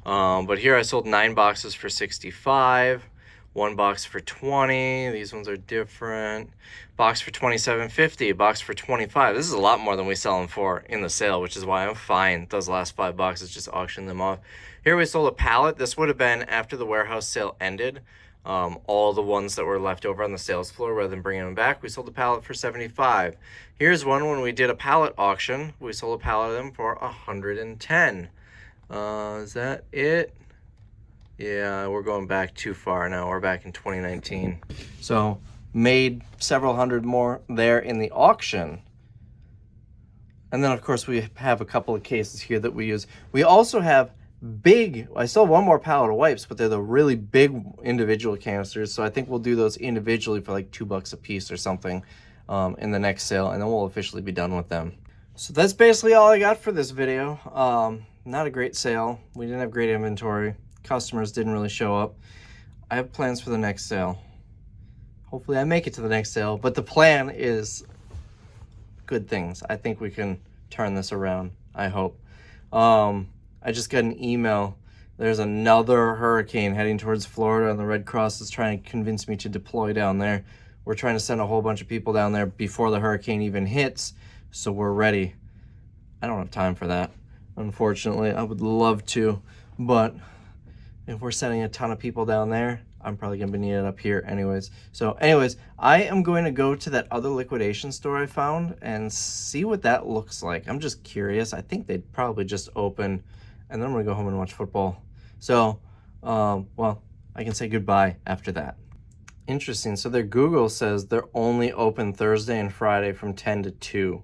[SPEAKER 1] But here I sold 9 boxes for 65, 1 box for 20. These ones are different. Box for 27.50, box for 25. This is a lot more than we sell them for in the sale, which is why I'm fine. Those last 5 boxes, just auction them off. Here we sold a pallet. This would have been after the warehouse sale ended. All the ones that were left over on the sales floor, rather than bringing them back, we sold a pallet for 75. Here's one when we did a pallet auction. We sold a pallet of them for 110. Is that it? Yeah, we're going back too far now. We're back in 2019. So made several hundred more there in the auction. And then of course we have a couple of cases here that we use. We also have big, I sold one more pallet of wipes, but they're the really big individual canisters. So I think we'll do those individually for like $2 a piece or something in the next sale, and then we'll officially be done with them. So that's basically all I got for this video. Not a great sale. We didn't have great inventory. Customers didn't really show up. I have plans for the next sale. Hopefully I make it to the next sale, but the plan is good things. I think we can turn this around, I hope. I just got an email. There's another hurricane heading towards Florida, and the Red Cross is trying to convince me to deploy down there. We're trying to send a whole bunch of people down there before the hurricane even hits, so we're ready. I don't have time for that, unfortunately. I would love to, but if we're sending a ton of people down there, I'm probably gonna be needed up here anyways. So anyways, I am going to go to that other liquidation store I found and see what that looks like. I'm just curious. I think they'd probably just open, and then I'm gonna go home and watch football. So, well, I can say goodbye after that. Interesting, so their Google says they're only open Thursday and Friday from 10 to 2.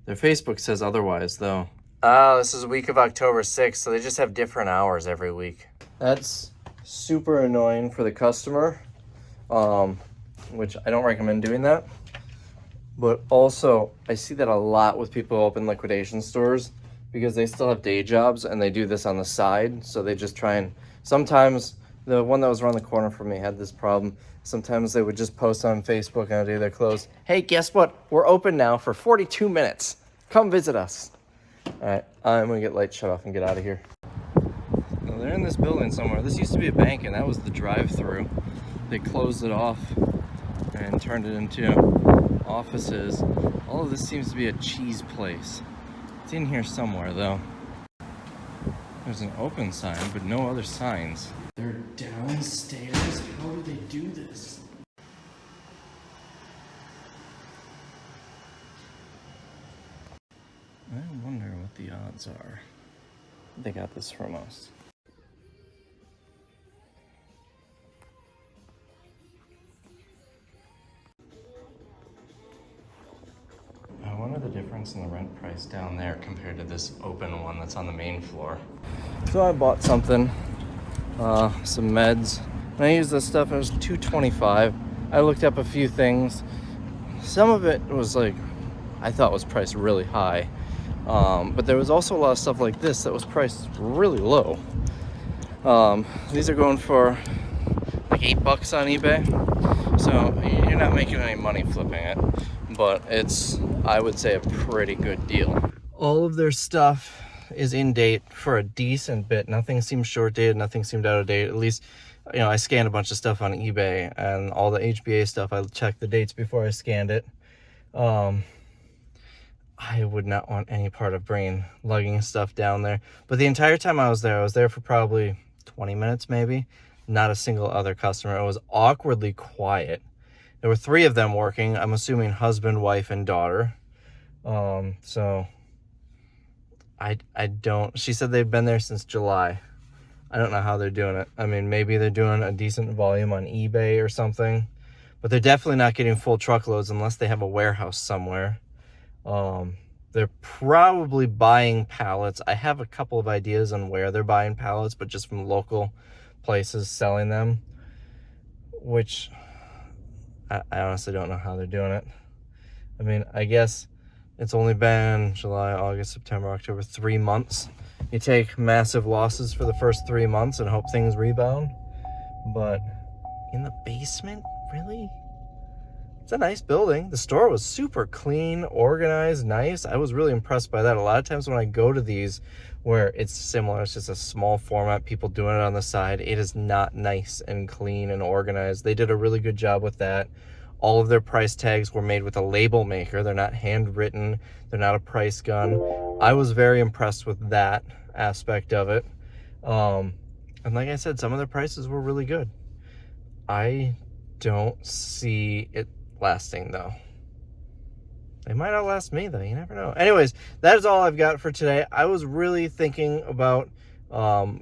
[SPEAKER 1] Their Facebook says otherwise though. Oh, this is the week of October 6th, so they just have different hours every week. That's super annoying for the customer, which I don't recommend doing that. But also, I see that a lot with people who open liquidation stores because they still have day jobs and they do this on the side. So they just try and, sometimes the one that was around the corner from me had this problem. Sometimes they would just post on Facebook on a day they're closed. Hey, guess what? We're open now for 42 minutes. Come visit us. All right, I'm gonna get lights shut off and get out of here. Well, they're in this building somewhere. This used to be a bank, and that was the drive-through. They closed it off and turned it into offices. All of this seems to be a cheese place. It's in here somewhere, though. There's an open sign, but no other signs. They're downstairs? How do they do this? I wonder what the odds are. They got this from us. I wonder the difference in the rent price down there compared to this open one that's on the main floor. So I bought something, some meds, and I used this stuff. It was $2.25. I looked up a few things. Some of it was like, I thought was priced really high. But there was also a lot of stuff like this that was priced really low. These are going for like $8 on eBay. So you're not making any money flipping it, but it's, I would say, a pretty good deal. All of their stuff is in date for a decent bit. Nothing seemed short dated, nothing seemed out of date. At least, you know, I scanned a bunch of stuff on eBay, and all the HBA stuff, I checked the dates before I scanned it. I would not want any part of lugging stuff down there. But the entire time I was there for probably 20 minutes maybe. Not a single other customer. It was awkwardly quiet. There were 3 of them working. I'm assuming husband, wife, and daughter. So I don't, she said they've been there since July. I don't know how they're doing it. I mean, maybe they're doing a decent volume on eBay or something, but they're definitely not getting full truckloads unless they have a warehouse somewhere. They're probably buying pallets. I have a couple of ideas on where they're buying pallets, but just from local places selling them, which I honestly don't know how they're doing it. I mean, I guess It's only been July, August, September, October, 3 months. You take massive losses for the first 3 months and hope things rebound. But in the basement, really? It's a nice building. The store was super clean, organized, nice. I was really impressed by that. A lot of times when I go to these where it's similar, it's just a small format, people doing it on the side, it is not nice and clean and organized. They did a really good job with that. All of their price tags were made with a label maker. They're not handwritten. They're not a price gun. I was very impressed with that aspect of it. And like I said, some of their prices were really good. I don't see it lasting though. They might outlast me though, you never know. Anyways, that is all I've got for today. I was really thinking about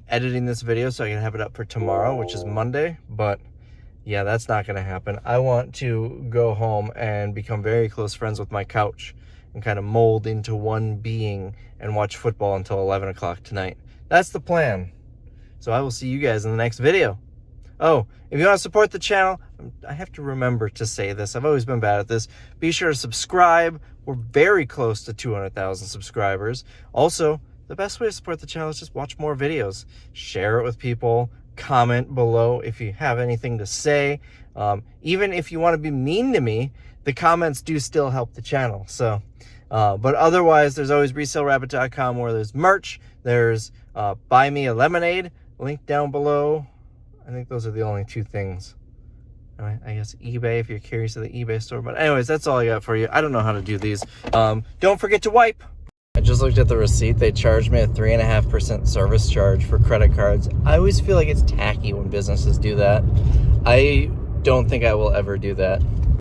[SPEAKER 1] editing this video so I can have it up for tomorrow, which is Monday, but yeah, that's not gonna happen. I want to go home and become very close friends with my couch and kind of mold into one being and watch football until 11 o'clock tonight. That's the plan. So I will see you guys in the next video. Oh, if you want to support the channel, I have to remember to say this. I've always been bad at this. Be sure to subscribe. We're very close to 200,000 subscribers. Also, the best way to support the channel is just watch more videos. Share it with people. Comment below if you have anything to say. Even if you want to be mean to me, the comments do still help the channel. So, but otherwise, there's always ResaleRabbit.com where there's merch. There's Buy Me a Lemonade, link down below. I think those are the only two things. I guess eBay if you're curious of the eBay store. But anyways, that's all I got for you. I don't know how to do these. Don't forget to wipe. I just looked at the receipt. They charged me a 3.5% service charge for credit cards. I always feel like it's tacky when businesses do that. I don't think I will ever do that.